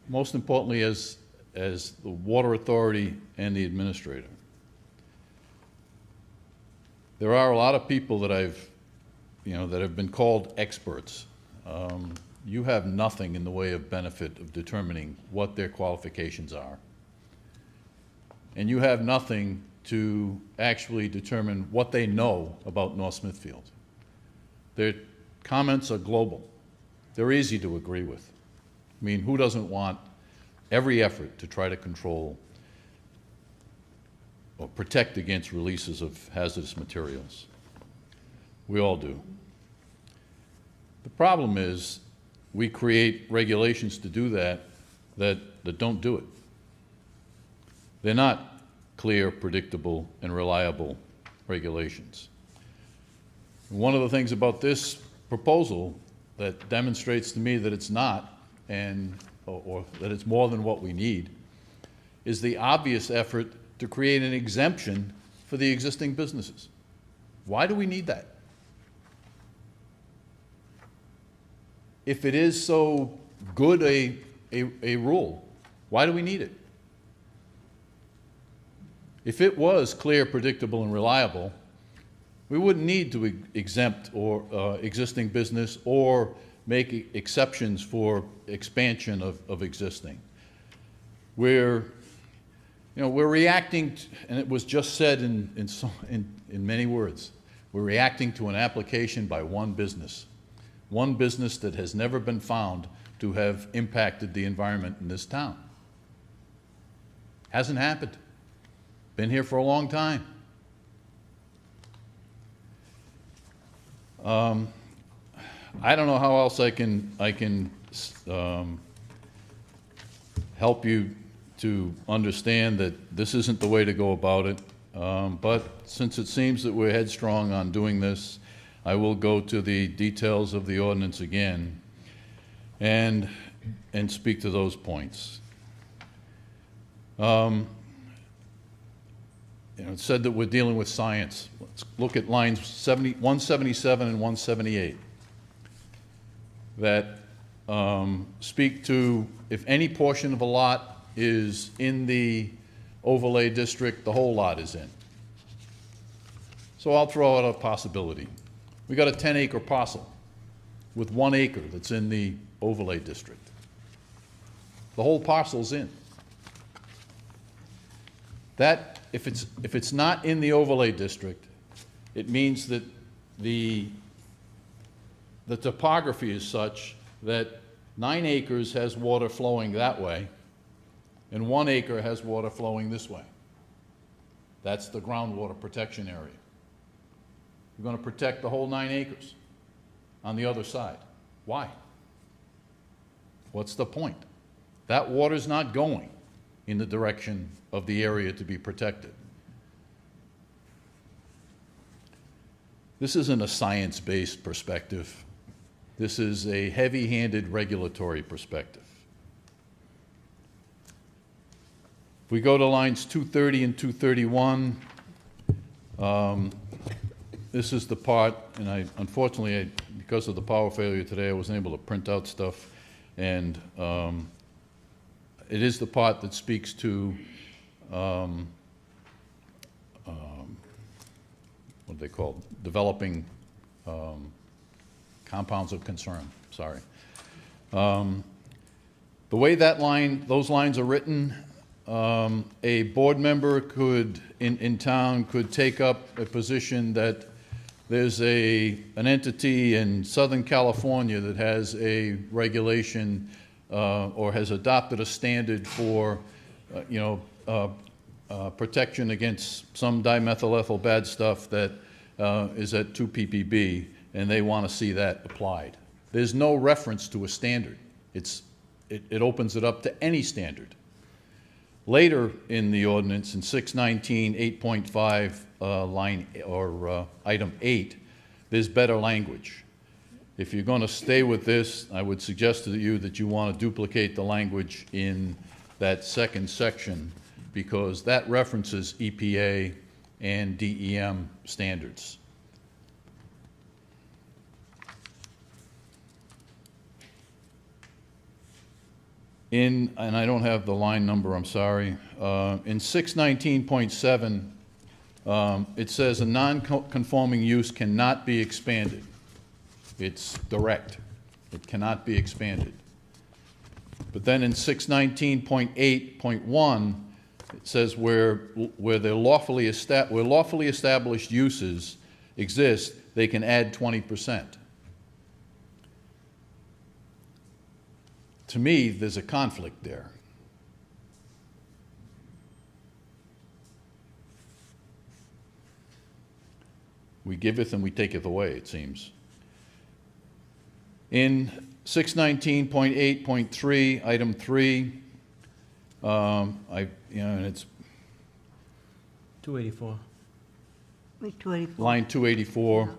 most importantly as the Water Authority and the Administrator. There are a lot of people that that have been called experts. You have nothing in the way of benefit of determining what their qualifications are. And you have nothing to actually determine what they know about North Smithfield. Their comments are global. They're easy to agree with. I mean, who doesn't want every effort to try to control or protect against releases of hazardous materials? We all do. The problem is we create regulations to do that don't do it. They're not clear, predictable, and reliable regulations. One of the things about this proposal that demonstrates to me that it's not, or that it's more than what we need, is the obvious effort to create an exemption for the existing businesses. Why do we need that? If it is so good a rule, why do we need it? If it was clear, predictable, and reliable, we wouldn't need to exempt existing business or make exceptions for expansion of existing. We're reacting, and it was just said in many words, we're reacting to an application by one business that has never been found to have impacted the environment in this town. Hasn't happened. Been here for a long time. I don't know how else I can help you to understand that this isn't the way to go about it. But since it seems that we're headstrong on doing this, I will go to the details of the ordinance again and speak to those points. It said that we're dealing with science. Let's look at lines 177 and 178 that speak to if any portion of a lot is in the overlay district, the whole lot is in. So I'll throw out a possibility. We got a 10-acre parcel with 1 acre that's in the overlay district. The whole parcel's in. That, if it's not in the overlay district, it means that the topography is such that 9 acres has water flowing that way, and 1 acre has water flowing this way. That's the groundwater protection area. We're going to protect the whole 9 acres on the other side. Why? What's the point? That water's not going in the direction of the area to be protected. This isn't a science-based perspective. This is a heavy-handed regulatory perspective. If we go to lines 230 and 231, this is the part, and unfortunately, because of the power failure today, I wasn't able to print out stuff, and it is the part that speaks to what are they called? Developing compounds of concern, sorry. The way those lines are written, a board member could, in town, could take up a position that there's an entity in Southern California that has a regulation or has adopted a standard for, protection against some dimethylethyl bad stuff that is at 2 ppb, and they want to see that applied. There's no reference to a standard. It opens it up to any standard. Later in the ordinance, in 619 8.5 line or item 8, there's better language. If you're going to stay with this, I would suggest to you that you want to duplicate the language in that second section, because that references EPA and DEM standards. And I don't have the line number, I'm sorry. In 619.7, it says a non-conforming use cannot be expanded. It's direct. It cannot be expanded. But then in 619.8.1, it says where lawfully established uses exist, they can add 20%. To me, there's a conflict there. We giveth and we taketh away, it seems. In 619.8.3, item 3, and it's 284. Wait, 284. line 284.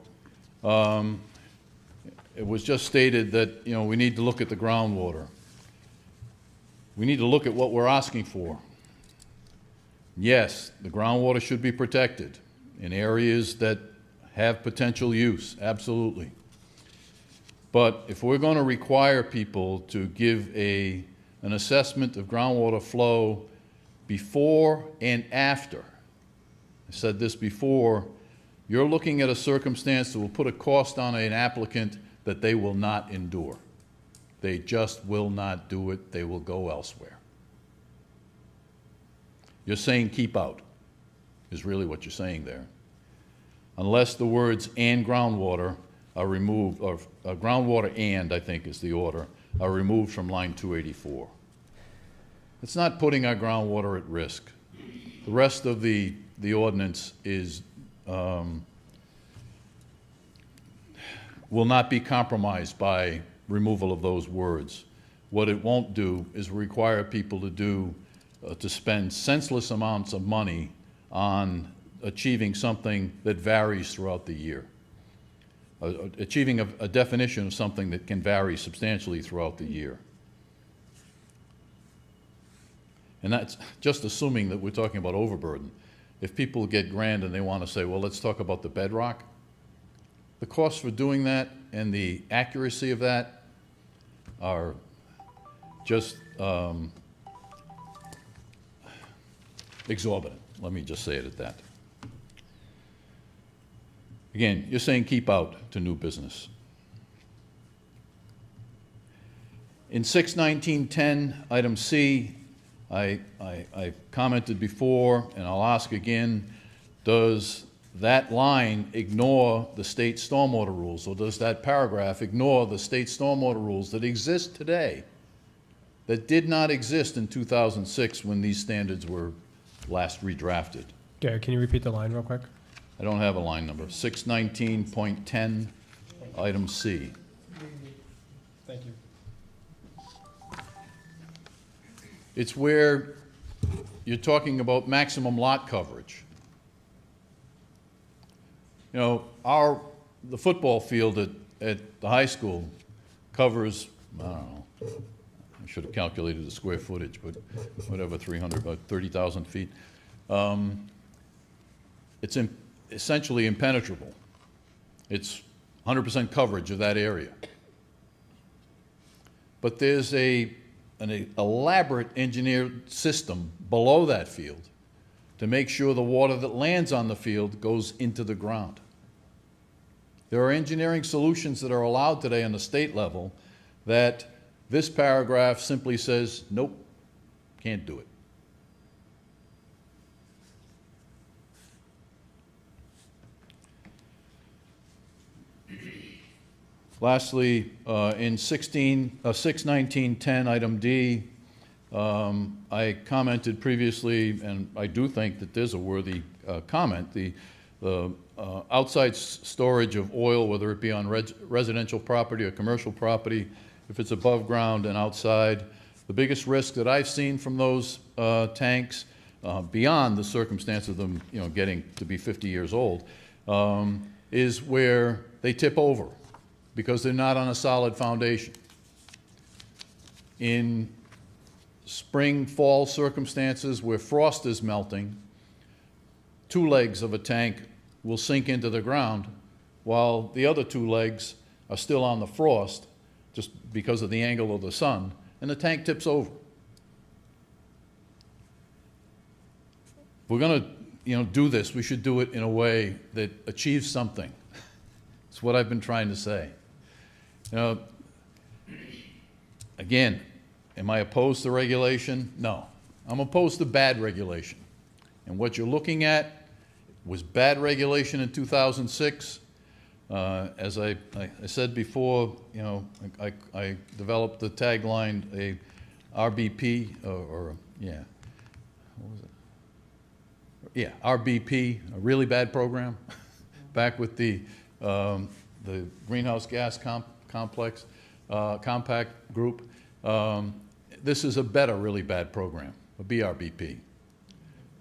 It was just stated that, we need to look at the groundwater. We need to look at what we're asking for. Yes, the groundwater should be protected in areas that have potential use, absolutely. But if we're going to require people to give an assessment of groundwater flow before and after, I said this before, you're looking at a circumstance that will put a cost on an applicant that they will not endure. They just will not do it. They will go elsewhere. You're saying keep out is really what you're saying there. Unless the words and groundwater are removed, or groundwater and, I think is the order, are removed from line 284. It's not putting our groundwater at risk. The rest of the ordinance is will not be compromised by removal of those words. What it won't do is require people to spend senseless amounts of money on achieving something that varies throughout the year. Achieving a definition of something that can vary substantially throughout the year. And that's just assuming that we're talking about overburden. If people get grand and they want to say, well, let's talk about the bedrock, the cost for doing that and the accuracy of that are just exorbitant. Let me just say it at that. Again, you're saying keep out to new business. In 61910, item C, I commented before, and I'll ask again, does that line ignore the state stormwater rules, or does that paragraph ignore the state stormwater rules that exist today that did not exist in 2006 when these standards were last redrafted? Gary, can you repeat the line real quick? I don't have a line number. 619.10, item C. Thank you. It's where you're talking about maximum lot coverage. You know, the football field at the high school covers, I don't know, I should have calculated the square footage, but whatever, 300, about 30,000 feet. It's essentially impenetrable. It's 100% coverage of that area. But there's an elaborate engineered system below that field to make sure the water that lands on the field goes into the ground. There are engineering solutions that are allowed today on the state level that this paragraph simply says, nope, can't do it. Lastly, in 61910, item D, I commented previously, and I do think that there's a worthy comment, the outside storage of oil, whether it be on residential property or commercial property, if it's above ground and outside. The biggest risk that I've seen from those tanks, beyond the circumstance of them getting to be 50 years old, is where they tip over because they're not on a solid foundation. In spring, fall circumstances where frost is melting, 2 legs of a tank will sink into the ground while the other 2 legs are still on the frost just because of the angle of the sun, and the tank tips over. If we're going to do this, we should do it in a way that achieves something. It's what I've been trying to say. Again, am I opposed to regulation? No. I'm opposed to bad regulation. And what you're looking at was bad regulation in 2006. As I said before, I developed the tagline, a RBP, what was it? Yeah, RBP, a really bad program, back with the greenhouse gas compact group. This is a better really bad program, a BRBP.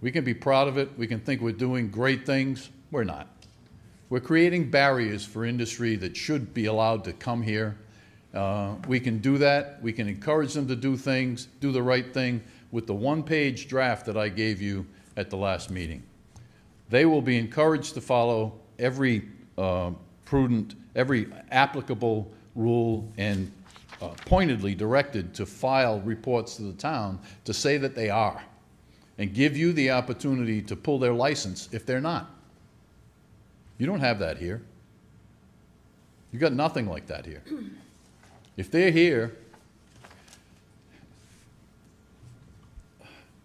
We can be proud of it. We can think we're doing great things. We're not. We're creating barriers for industry that should be allowed to come here. We can do that. We can encourage them to do things, do the right thing with the 1-page draft that I gave you at the last meeting. They will be encouraged to follow every every applicable rule, and pointedly directed to file reports to the town to say that they are, and give you the opportunity to pull their license if they're not. You don't have that here. You've got nothing like that here. If they're here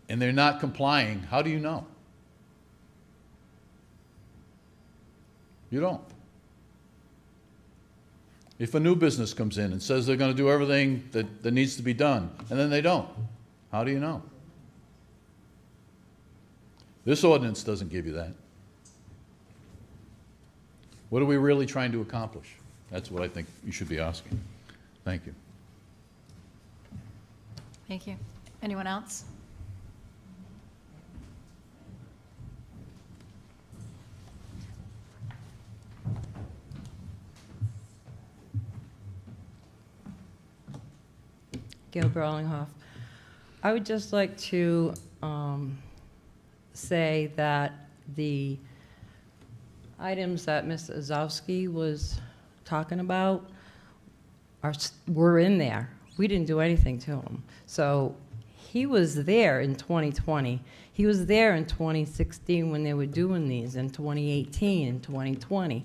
and they're not complying, how do you know? You don't. If a new business comes in and says they're going to do everything that needs to be done, and then they don't, how do you know? This ordinance doesn't give you that. What are we really trying to accomplish? That's what I think you should be asking. Thank you. Thank you. Anyone else? Gail Burlinghoff. I would just like to say that the items that Ms. Ozowski was talking about were in there. We didn't do anything to them. So He was there in 2020. He was there in 2016 when they were doing these, in 2018 and 2020.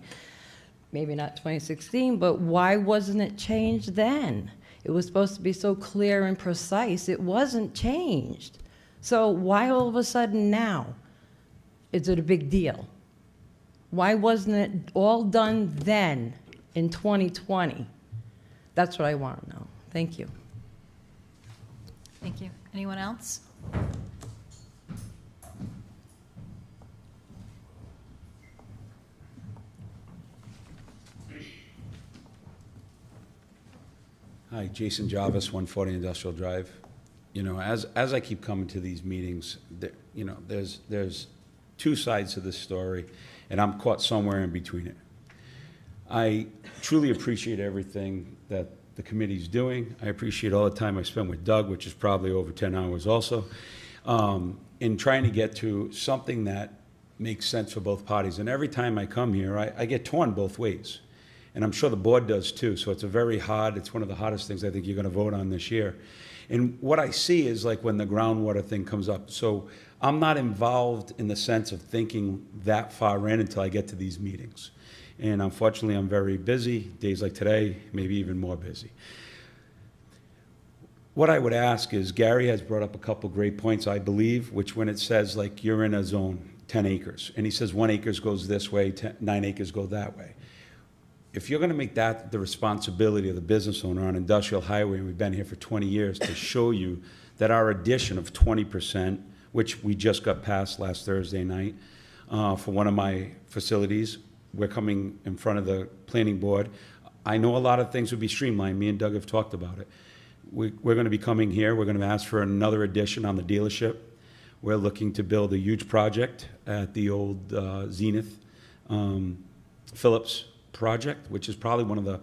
Maybe not 2016, but why wasn't it changed then? It was supposed to be so clear and precise. It wasn't changed. So why all of a sudden now is it a big deal? Why wasn't it all done then in 2020? That's what I want to know. Thank you. Thank you. Anyone else? Hi, Jason Jarvis, 140 Industrial Drive. You know, as I keep coming to these meetings, you know, there's two sides to this story, and I'm caught somewhere in between it. I truly appreciate everything that the committee's doing. I appreciate all the time I spent with Doug, which is probably over 10 hours also, in trying to get to something that makes sense for both parties. And every time I come here, I get torn both ways. And I'm sure the board does too. So it's it's one of the hottest things I think you're going to vote on this year. And what I see is like when the groundwater thing comes up. So I'm not involved in the sense of thinking that far in until I get to these meetings. And unfortunately, I'm very busy. Days like today, maybe even more busy. What I would ask is, Gary has brought up a couple great points, I believe, which when it says like you're in a zone, 10 acres, and he says 1 acre goes this way, 9 acres go that way. If you're going to make that the responsibility of the business owner on Industrial Highway, and we've been here for 20 years, to show you that our addition of 20%, which we just got passed last Thursday night for one of my facilities, we're coming in front of the planning board. I know a lot of things would be streamlined. Me and Doug have talked about it. We're going to be coming here. We're going to ask for another addition on the dealership. We're looking to build a huge project at the old Zenith Phillips project, which is probably one of the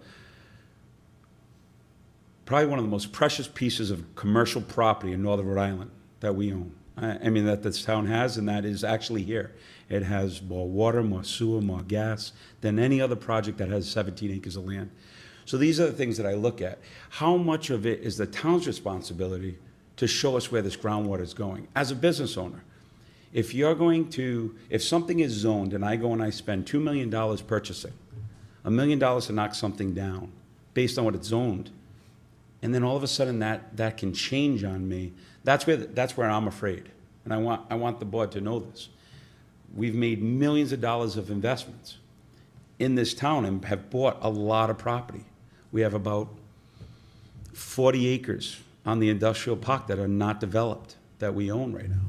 most precious pieces of commercial property in Northern Rhode Island that we own. I mean, that this town has, and that is actually here. It has more water, more sewer, more gas than any other project that has 17 acres of land. So these are the things that I look at. How much of it is the town's responsibility to show us where this groundwater is going? As a business owner, if something is zoned and I go and I spend $2 million purchasing, $1 million to knock something down based on what it's zoned, and then all of a sudden that can change on me, that's where I'm afraid. And I want the board to know this. We've made millions of dollars of investments in this town and have bought a lot of property. We have about 40 acres on the industrial park that are not developed that we own right now.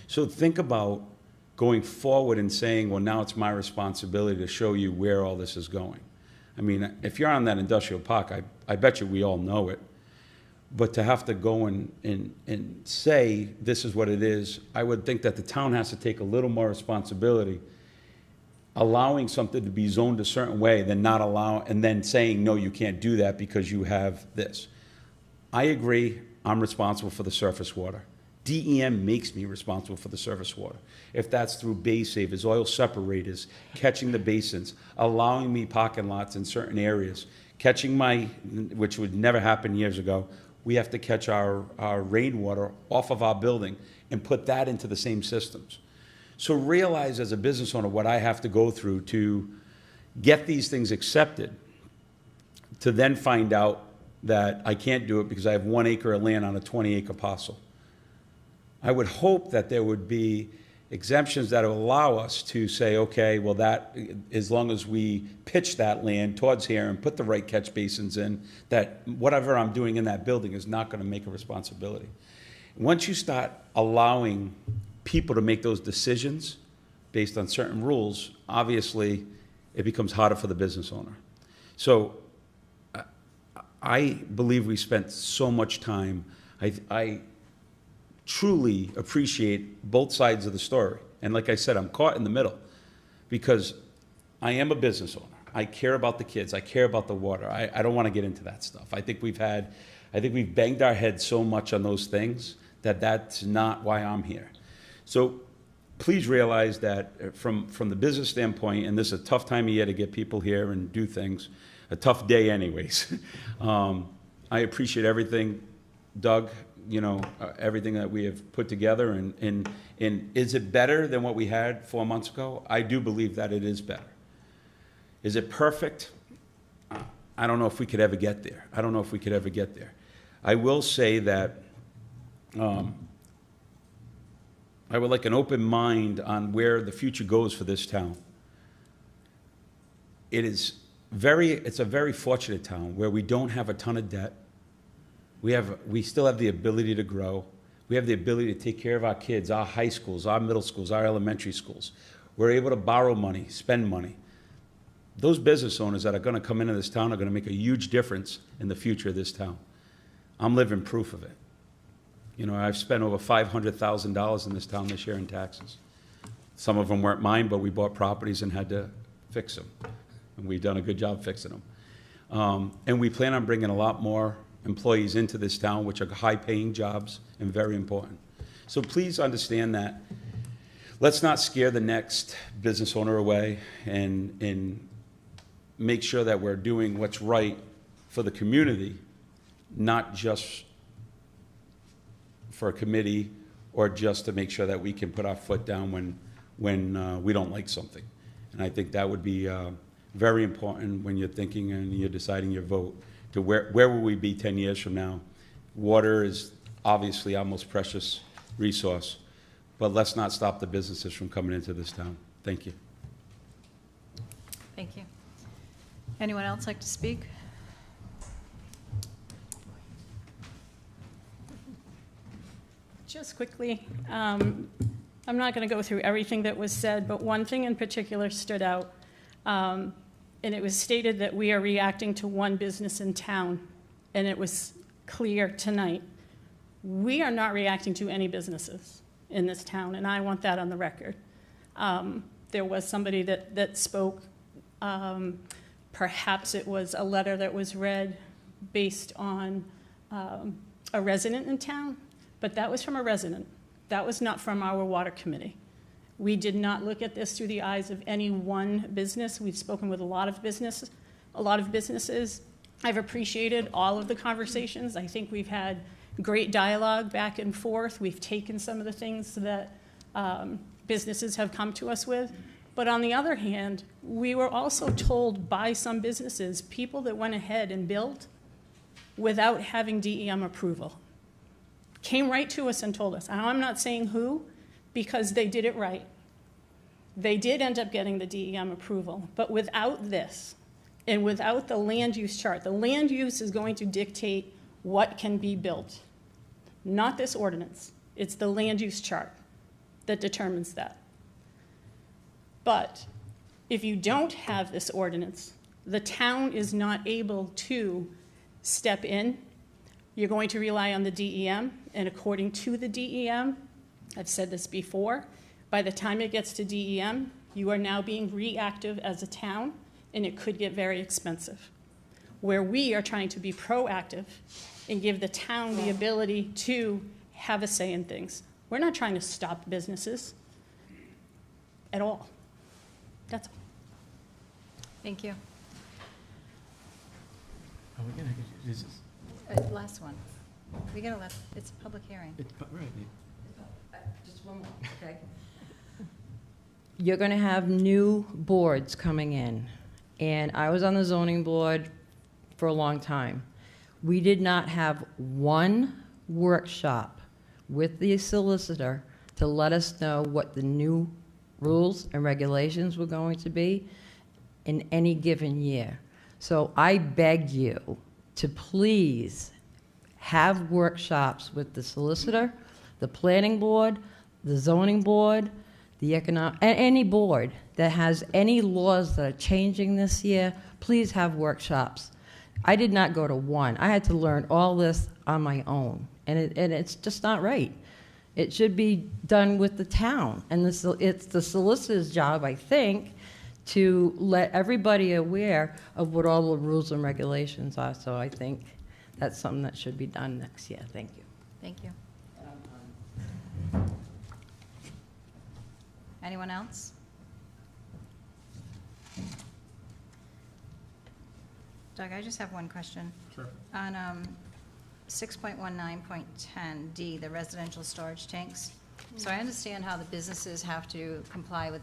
So think about going forward and saying, well, now it's my responsibility to show you where all this is going. I mean, if you're on that industrial park, I bet you we all know it. But to have to go and say this is what it is, I would think that the town has to take a little more responsibility, allowing something to be zoned a certain way, than not allow, and then saying, no, you can't do that because you have this. I agree, I'm responsible for the surface water. DEM makes me responsible for the surface water. If that's through bay savers, oil separators, catching the basins, allowing me parking lots in certain areas, catching which would never happen years ago, we have to catch our rainwater off of our building and put that into the same systems. So realize as a business owner what I have to go through to get these things accepted, to then find out that I can't do it because I have 1 acre of land on a 20-acre parcel. I would hope that there would be exemptions that will allow us to say, okay, well, that, as long as we pitch that land towards here and put the right catch basins in, that whatever I'm doing in that building is not going to make a responsibility. Once you start allowing people to make those decisions based on certain rules, obviously it becomes harder for the business owner. So I believe we spent so much time. I truly appreciate both sides of the story. And like I said, I'm caught in the middle because I am a business owner. I care about the kids. I care about the water. I don't want to get into that stuff. I think we've banged our heads so much on those things that that's not why I'm here. So please realize that from the business standpoint, and this is a tough time of year to get people here and do things, a tough day anyways. I appreciate everything. Doug, everything that we have put together, and is it better than what we had 4 months ago? I do believe that it is better. Is it perfect? I don't know if we could ever get there. I will say that I would like an open mind on where the future goes for this town. It's a very fortunate town where we don't have a ton of debt. We still have the ability to grow. We have the ability to take care of our kids, our high schools, our middle schools, our elementary schools. We're able to borrow money, spend money. Those business owners that are going to come into this town are going to make a huge difference in the future of this town. I'm living proof of it. I've spent over $500,000 in this town this year in taxes. Some of them weren't mine, but we bought properties and had to fix them. And we've done a good job fixing them. And we plan on bringing a lot more employees into this town, which are high-paying jobs and very important. So please understand that. Let's not scare the next business owner away, and make sure that we're doing what's right for the community, not just for a committee or just to make sure that we can put our foot down when we don't like something. And I think that would be very important when you're thinking and you're deciding your vote to where will we be 10 years from now. Water is obviously our most precious resource, but let's not stop the businesses from coming into this town. Thank you. Thank you. Anyone else like to speak? Just quickly, I'm not going to go through everything that was said, but one thing in particular stood out, and it was stated that we are reacting to one business in town, and it was clear tonight. We are not reacting to any businesses in this town, and I want that on the record. There was somebody that spoke. Perhaps it was a letter that was read based on a resident in town, but that was from a resident. That was not from our water committee. We did not look at this through the eyes of any one business. We've spoken with a lot of businesses. I've appreciated all of the conversations. I think we've had great dialogue back and forth. We've taken some of the things that businesses have come to us with. But on the other hand, we were also told by some businesses, people that went ahead and built without having DEM approval, came right to us and told us. And I'm not saying who, because they did it right. They did end up getting the DEM approval, but without this, and without the land use chart, the land use is going to dictate what can be built, not this ordinance. It's the land use chart that determines that. But if you don't have this ordinance, the town is not able to step in. You're going to rely on the DEM, and according to the DEM, I've said this before, by the time it gets to DEM, you are now being reactive as a town, and it could get very expensive. Where we are trying to be proactive and give the town the ability to have a say in things. We're not trying to stop businesses at all. That's all. Thank you. Last one. We gotta let, it's a public hearing. Right. Just one more, okay? You're going to have new boards coming in, and I was on the zoning board for a long time. We did not have one workshop with the solicitor to let us know what the new rules and regulations were going to be in any given year. So I beg you to please have workshops with the solicitor, the planning board, the zoning board, the economic, any board that has any laws that are changing this year. Please have workshops. I did not go to one. I had to learn all this on my own, and it's just not right. It should be done with the town, and it's the solicitor's job, I think, to let everybody aware of what all the rules and regulations are. So I think that's something that should be done next year. Thank you. Thank you. Anyone else? Doug, I just have one question. Sure. On 6.19.10D, the residential storage tanks. So I understand how the businesses have to comply with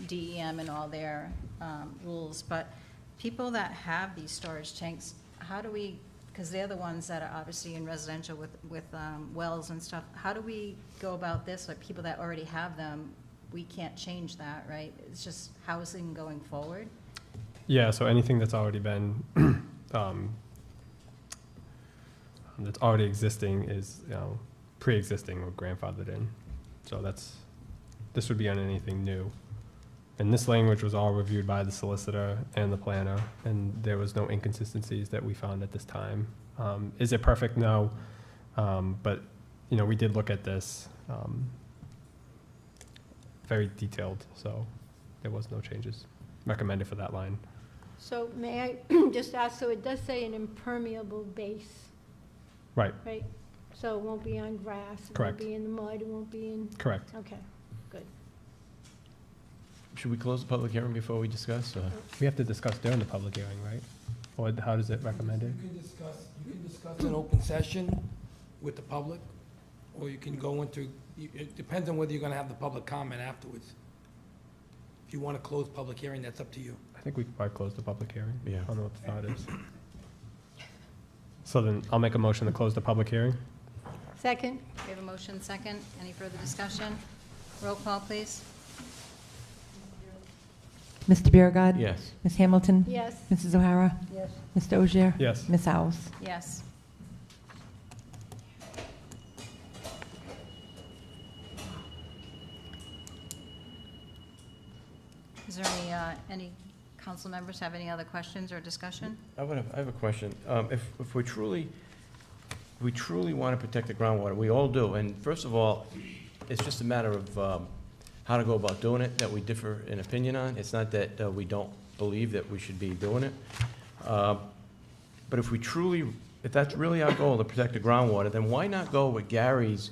DEM and all their rules, but people that have these storage tanks, how do we, because they're the ones that are obviously in residential with wells and stuff, how do we go about this? Like people that already have them, we can't change that, right? It's just housing going forward? Yeah, so anything that's already been, that's already existing is, pre-existing or grandfathered in. So this would be on anything new. And this language was all reviewed by the solicitor and the planner, and there was no inconsistencies that we found at this time. Is it perfect? No. But, we did look at this very detailed, so there was no changes recommended for that line. So may I just ask, so it does say an impermeable base, Right, right? So it won't be on grass? Correct. It won't be in the mud, it won't be in? correct. Okay, good. Should we close the public hearing before we discuss? We have to discuss during the public hearing, right? Or how does it recommend it? You can discuss an open session with the public, or you can go into, it depends on whether you're gonna have the public comment afterwards. If you wanna close public hearing, that's up to you. I think we could probably close the public hearing. Yeah. I don't know what the thought is. So then I'll make a motion to close the public hearing. Second? We have a motion second. Any further discussion? Roll call, please. Mr. Biragad. Yes. Ms. Hamilton. Yes. Mrs. O'Hara. Yes. Mr. Ogier. Yes. Ms. Alves. Yes. Is there any council members have any other questions or discussion? I have a question. If we truly want to protect the groundwater, we all do, and first of all, it's just a matter of how to go about doing it that we differ in opinion on. It's not that we don't believe that we should be doing it. But if that's really our goal, to protect the groundwater, then why not go with Gary's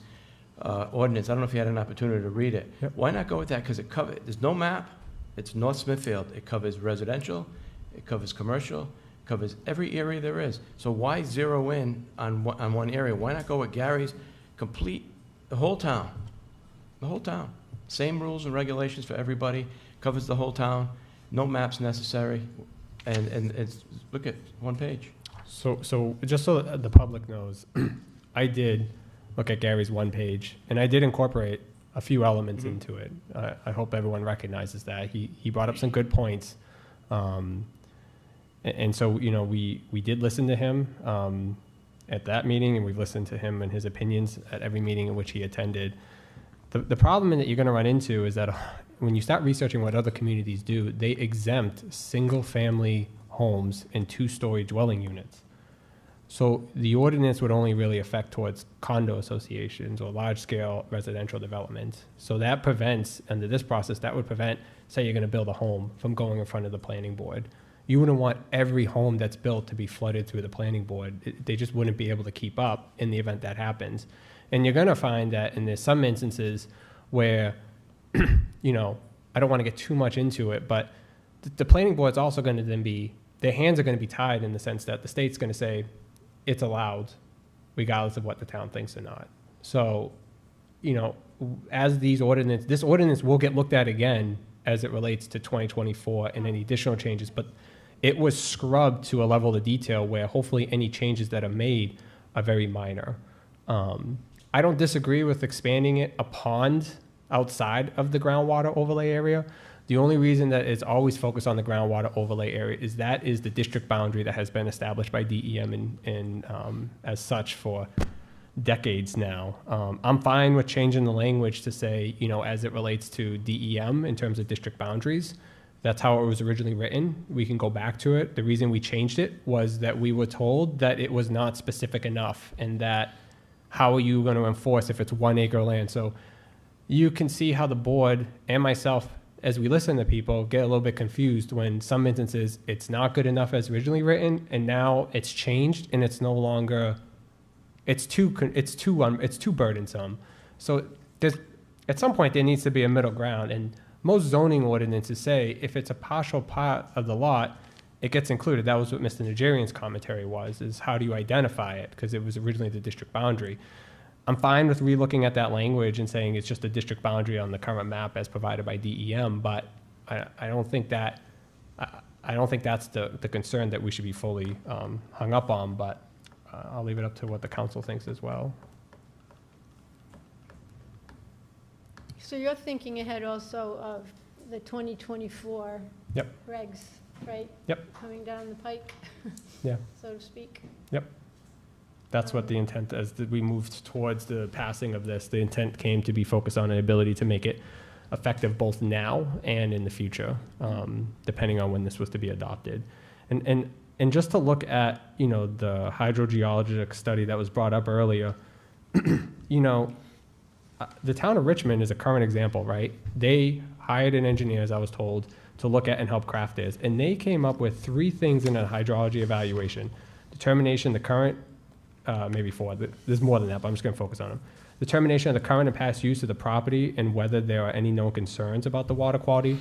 ordinance? I don't know if you had an opportunity to read it. Yep. Why not go with that? Because there's no map. It's North Smithfield. It covers residential, it covers commercial, it covers every area there is. So why zero in on one area? Why not go with Gary's complete, the whole town? The whole town. Same rules and regulations for everybody, covers the whole town, no maps necessary, and it's, look at one page. So just so that the public knows, I did look at Gary's one page, and I did incorporate a few elements into it. I hope everyone recognizes that. He brought up some good points. And so, we did listen to him at that meeting, and we've listened to him and his opinions at every meeting in which he attended. The problem that you're going to run into is that when you start researching what other communities do, they exempt single-family homes and two-story dwelling units. So the ordinance would only really affect towards condo associations or large-scale residential development. So that prevents, under this process, that would prevent, say you're going to build a home, from going in front of the planning board. You wouldn't want every home that's built to be flooded through the planning board. They just wouldn't be able to keep up in the event that happens. And you're going to find that, and there's some instances where, I don't want to get too much into it, but the planning board's also going to then be, their hands are going to be tied in the sense that the state's going to say, it's allowed, regardless of what the town thinks or not. So, as this ordinance will get looked at again as it relates to 2024 and any additional changes, but it was scrubbed to a level of detail where hopefully any changes that are made are very minor. I don't disagree with expanding it a pond outside of the groundwater overlay area. The only reason that it's always focused on the groundwater overlay area is that is the district boundary that has been established by DEM and as such for decades now. I'm fine with changing the language to say, as it relates to DEM in terms of district boundaries. That's how it was originally written. We can go back to it. The reason we changed it was that we were told that it was not specific enough, and that how are you going to enforce if it's 1 acre land? So you can see how the board and myself, as we listen to people, get a little bit confused when some instances it's not good enough as originally written, and now it's changed and it's no longer, it's too burdensome. So at some point there needs to be a middle ground, and most zoning ordinances say if it's a partial part of the lot, it gets included. That was what Mr. Nigerian's commentary was, is how do you identify it? Because it was originally the district boundary. I'm fine with relooking at that language and saying it's just a district boundary on the current map as provided by DEM, but I don't think that, I don't think that's the concern that we should be fully hung up on, but I'll leave it up to what the council thinks as well. So you're thinking ahead also of the 2024 Yep. regs, right? Yep. Coming down the pike, Yeah. so to speak. Yep. That's what the intent, as we moved towards the passing of this, the intent came to be focused on an ability to make it effective both now and in the future, depending on when this was to be adopted. And just to look at, you know, the hydrogeologic study that was brought up earlier, you know, the town of Richmond is a current example, right? They hired an engineer, as I was told, to look at and help craft this. And they came up with 3 things in a hydrology evaluation. Determination, the current, maybe 4, there's more than that, but I'm just gonna focus on them. Determination of the current and past use of the property and whether there are any known concerns about the water quality.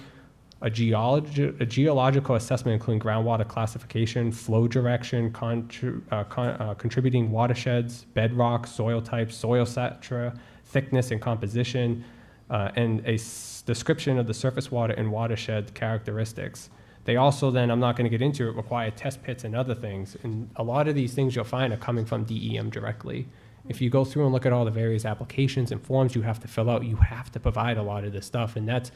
A geological assessment including groundwater classification, flow direction, contributing watersheds, bedrock, soil types, soil strata, thickness and composition, and a description of the surface water and watershed characteristics. They also then, I'm not going to get into it, require test pits and other things. And a lot of these things you'll find are coming from DEM directly. If you go through and look at all the various applications and forms you have to fill out, you have to provide a lot of this stuff. And that's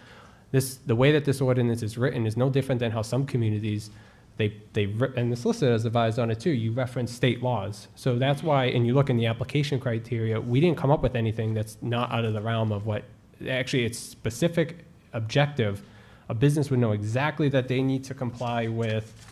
the way that this ordinance is written is no different than how some communities, and the solicitor has advised on it too, you reference state laws. So that's why, and you look in the application criteria, we didn't come up with anything that's not out of the realm of what, actually it's specific, objective. A business would know exactly that they need to comply with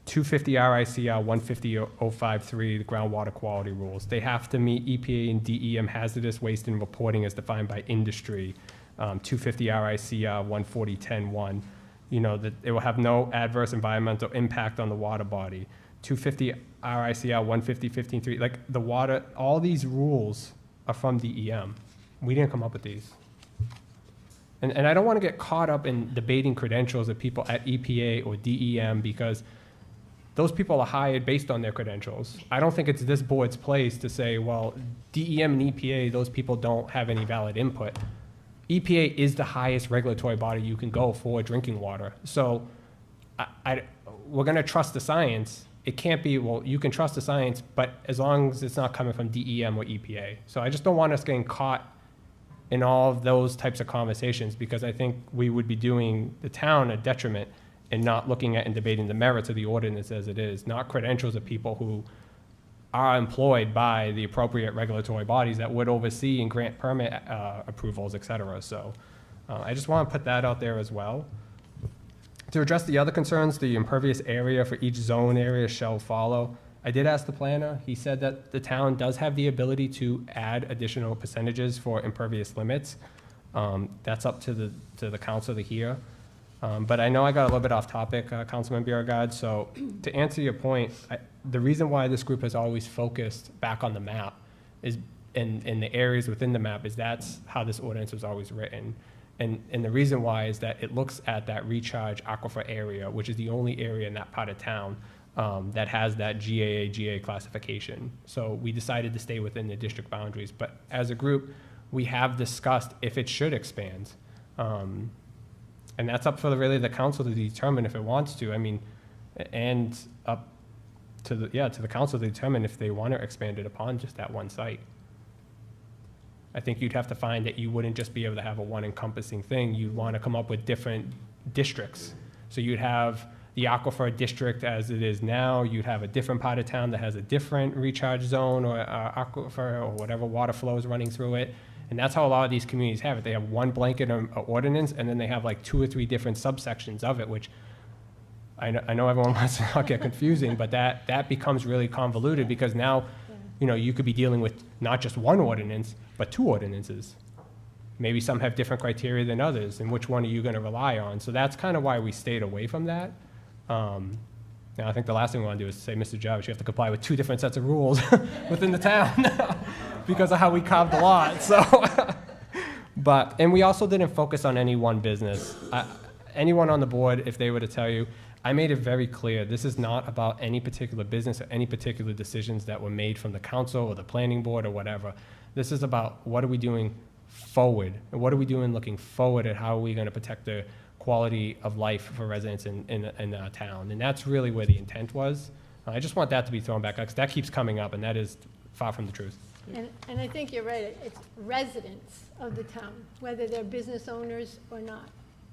250 RICR 150053, the groundwater quality rules. They have to meet EPA and DEM hazardous waste and reporting as defined by industry, 250 RICR 14010-1. You know, that it will have no adverse environmental impact on the water body. 250 RICR 150-15-3, like the water, all these rules are from DEM. We didn't come up with these. And I don't want to get caught up in debating credentials of people at EPA or DEM because those people are hired based on their credentials. I don't think it's this board's place to say, well, DEM and EPA, those people don't have any valid input. EPA is the highest regulatory body you can go for drinking water. So we're going to trust the science. It can't be, well, you can trust the science, but as long as it's not coming from DEM or EPA. So I just don't want us getting caught in all of those types of conversations because I think we would be doing the town a detriment in not looking at and debating the merits of the ordinance as it is, not credentials of people who are employed by the appropriate regulatory bodies that would oversee and grant permit approvals, et cetera. So I just want to put that out there as well. To address the other concerns, the impervious area for each zone area shall follow. I did ask the planner. He said that the town does have the ability to add additional percentages for impervious limits. That's up to the council to hear. But I know I got a little bit off topic, Councilman Beauregard. So to answer your point, the reason why this group has always focused back on the map is in the areas within the map is that's how this ordinance was always written. And the reason why is that it looks at that recharge aquifer area, which is the only area in that part of town that has that GA classification. So we decided to stay within the district boundaries. But as a group, we have discussed if it should expand. And that's up for really the council to determine if it wants to. I mean, and up to the council to determine if they want to expand it upon just that one site. I think you'd have to find that you wouldn't just be able to have a one encompassing thing. You'd want to come up with different districts. So you'd have the aquifer district as it is now. You'd have a different part of town that has a different recharge zone or aquifer or whatever water flows running through it. And that's how a lot of these communities have it. They have one blanket ordinance, and then they have like 2 or 3 different subsections of it, which I know everyone wants to not get confusing, but that becomes really convoluted because now, you know, you could be dealing with not just one ordinance, but 2 ordinances. Maybe some have different criteria than others, and which one are you going to rely on? So that's kind of why we stayed away from that. Now, I think the last thing we want to do is say, Mr. Jarvis, you have to comply with 2 different sets of rules within the town because of how we carved the lot. So, and we also didn't focus on any one business. Anyone on the board, if they were to tell you, I made it very clear, this is not about any particular business or any particular decisions that were made from the council or the planning board or whatever. This is about what are we doing forward, and what are we doing looking forward at how are we gonna protect the quality of life for residents in our town. And that's really where the intent was. I just want that to be thrown back, because that keeps coming up, and that is far from the truth. And I think you're right, it's residents of the town, whether they're business owners or not,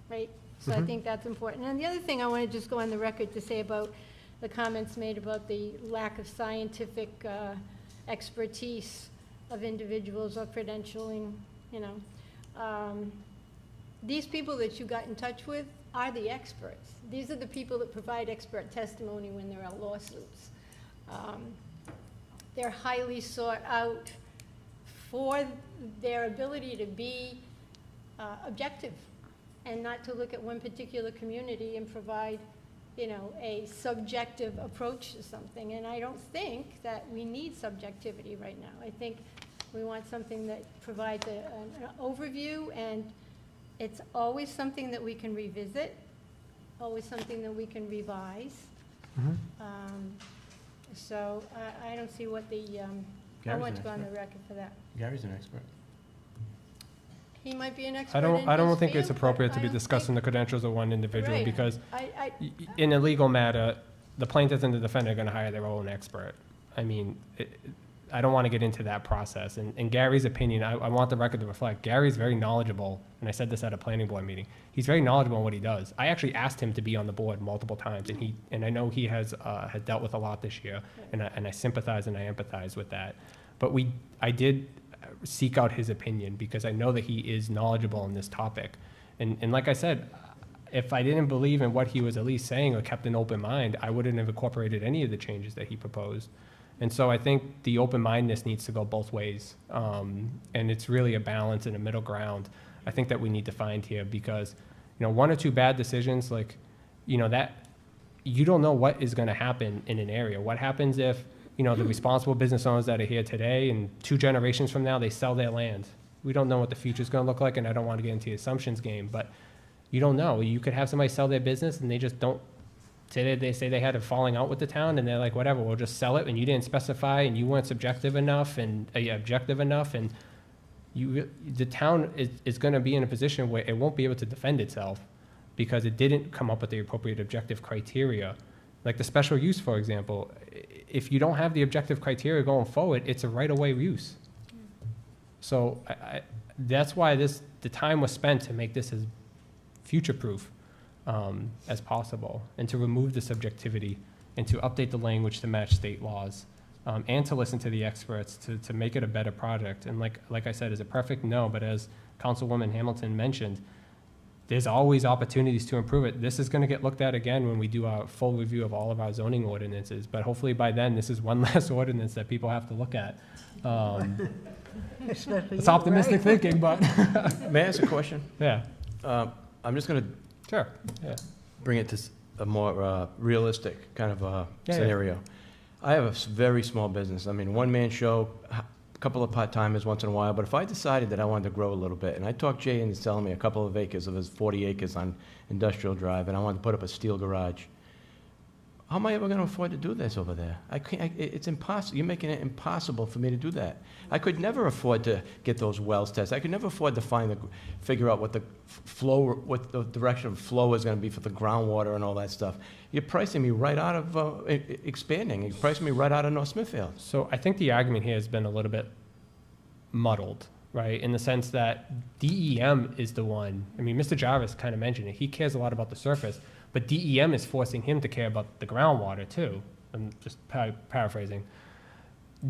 right? So I think that's important. And the other thing I want to just go on the record to say about the comments made about the lack of scientific expertise of individuals or credentialing, you know. These people that you got in touch with are the experts. These are the people that provide expert testimony when there are lawsuits. They're highly sought out for their ability to be objective and not to look at one particular community and provide, you know, a subjective approach to something. And I don't think that we need subjectivity right now. I think we want something that provides an overview, and it's always something that we can revisit, always something that we can revise. So I don't see what the, I want to go on the record for that. Gary's an expert. He might be an expert I don't think it's field, appropriate but to I be don't discussing the credentials of one individual, Right. because I- in a legal matter, the plaintiff and the defendant are gonna hire their own expert. I mean, I don't wanna get into that process. And Gary's opinion, I want the record to reflect, Gary's very knowledgeable, and I said this at a planning board meeting. He's very knowledgeable in what he does. I actually asked him to be on the board multiple times, and I know he has dealt with a lot this year, and I sympathize and I empathize with that. But I did seek out his opinion, because I know that he is knowledgeable on this topic. And like I said, if I didn't believe in what he was at least saying or kept an open mind, I wouldn't have incorporated any of the changes that he proposed. And so I think the open-mindedness needs to go both ways. And it's really a balance and a middle ground I think that we need to find here, because, you know, one or two bad decisions, like, you know, that you don't know what is going to happen in an area. What happens if, you know, the responsible business owners that are here today and 2 generations from now, they sell their land? We don't know what the future's going to look like, and I don't want to get into the assumptions game, but you don't know. You could have somebody sell their business and they just don't say they say they had a falling out with the town, and they're like, whatever, we'll just sell it, and you didn't specify, and you weren't subjective enough and objective enough, and the town is going to be in a position where it won't be able to defend itself because it didn't come up with the appropriate objective criteria. Like the special use, for example, if you don't have the objective criteria going forward, it's a right-of-way use. So that's why the time was spent to make this as future-proof as possible, and to remove the subjectivity, and to update the language to match state laws, and to listen to the experts to make it a better project. And like I said, is it perfect? No, but as Councilwoman Hamilton mentioned, there's always opportunities to improve it. This is going to get looked at again when we do our full review of all of our zoning ordinances, but hopefully by then, this is one less ordinance that people have to look at. It's optimistic thinking, but. May I ask a question? Yeah. I'm just going to Sure, yeah. bring it to a more realistic kind of Yeah. scenario. I have a very small business. I mean, one-man show, a couple of part-timers once in a while, but if I decided that I wanted to grow a little bit, and I talked Jay into selling me a couple of acres of his 40 acres on Industrial Drive, and I wanted to put up a steel garage, how am I ever going to afford to do this over there? I can't, it's impossible. You're making it impossible for me to do that. I could never afford to get those wells tested. I could never afford to figure out what the flow, what the direction of flow is going to be for the groundwater and all that stuff. You're pricing me right out of expanding. You're pricing me right out of North Smithfield. So I think the argument here has been a little bit muddled, right? In the sense that DEM is the one, I mean, Mr. Jarvis kind of mentioned it. He cares a lot about the surface, but DEM is forcing him to care about the groundwater too. I'm just paraphrasing.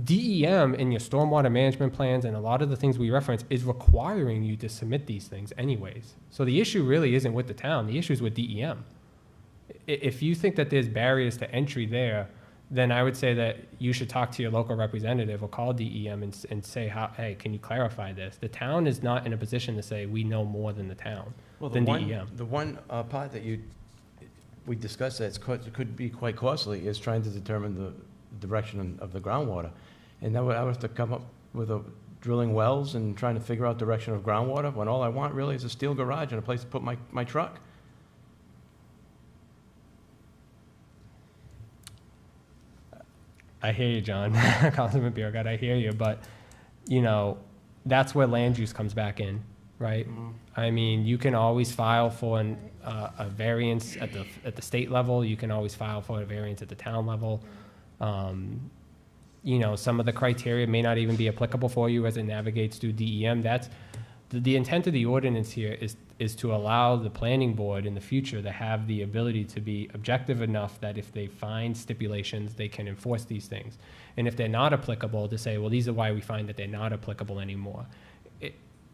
DEM in your stormwater management plans and a lot of the things we reference is requiring you to submit these things anyways. So the issue really isn't with the town, the issue is with DEM. If you think that there's barriers to entry there, then I would say that you should talk to your local representative or call DEM and say, hey, can you clarify this? The town is not in a position to say we know more than the town, than DEM. The one part that we discussed that could be quite costly is trying to determine the direction of the groundwater. And I would have to come up with drilling wells and trying to figure out direction of groundwater when all I want really is a steel garage and a place to put my truck. I hear you, John, Councilman Biergard, I hear you, but, you know, that's where land use comes back in, right? I mean, you can always file for a variance at the state level, you can always file for a variance at the town level. You know, some of the criteria may not even be applicable for you as it navigates through DEM. That's, the intent of the ordinance here is to allow the planning board in the future to have the ability to be objective enough that if they find stipulations, they can enforce these things. And if they're not applicable, to say, well, these are why we find that they're not applicable anymore.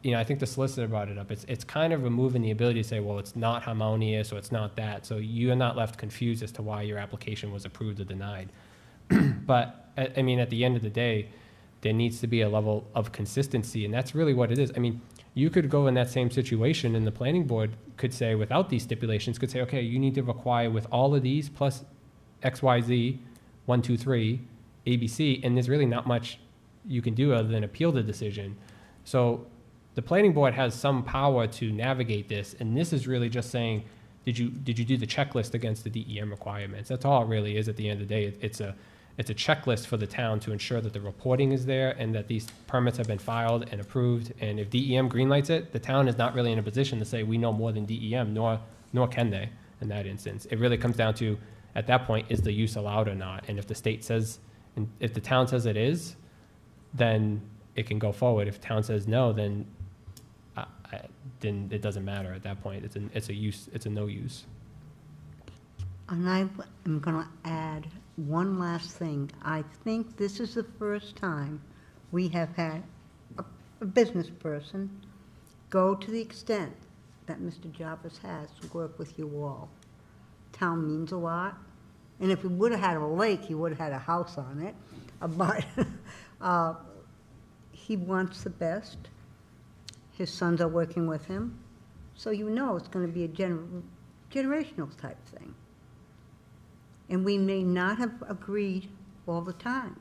You know, I think the solicitor brought it up. It's kind of removing the ability to say, well, it's not harmonious or it's not that. So you are not left confused as to why your application was approved or denied. But, I mean, at the end of the day, there needs to be a level of consistency, and that's really what it is. I mean, you could go in that same situation, and the planning board could say, without these stipulations, could say, okay, you need to require with all of these plus X, Y, Z, 1, 2, 3, A, B, C, and there's really not much you can do other than appeal the decision. So the planning board has some power to navigate this, and this is really just saying, did you do the checklist against the DEM requirements? That's all it really is at the end of the day. It's a checklist for the town to ensure that the reporting is there and that these permits have been filed and approved. And if DEM greenlights it, the town is not really in a position to say we know more than DEM, nor can they in that instance. It really comes down to, at that point, is the use allowed or not? And if the state says, and if the town says it is, then it can go forward. If the town says no, then it doesn't matter at that point. It's a no use. And I am going to add one last thing. I think this is the first time we have had a business person go to the extent that Mr. Jarvis has to work with you all. Town means a lot. And if we would have had a lake, he would have had a house on it. But he wants the best. His sons are working with him. So you know it's going to be a generational type thing. And we may not have agreed all the time.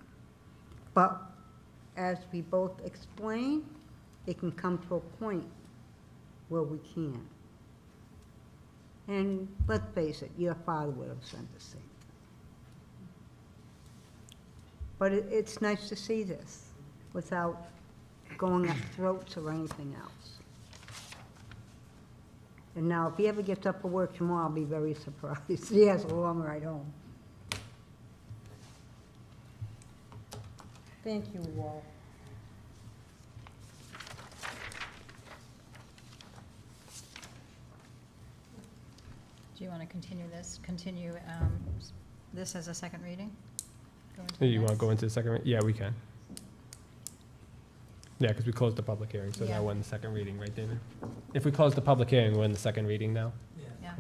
But as we both explain, it can come to a point where we can. And let's face it, your father would have said the same. But it's nice to see this without going up throats or anything else. And now, if he ever gets up for work tomorrow, I'll be very surprised. He has a long ride home. Thank you, Walt. Do you want to continue this as a second reading? Go into Hey, the you want to next? go into the second? Yeah, we can. Yeah, because we closed the public hearing, so Yeah. now we're in the second reading, right, David? If we close the public hearing, we're in the second reading now. Yeah.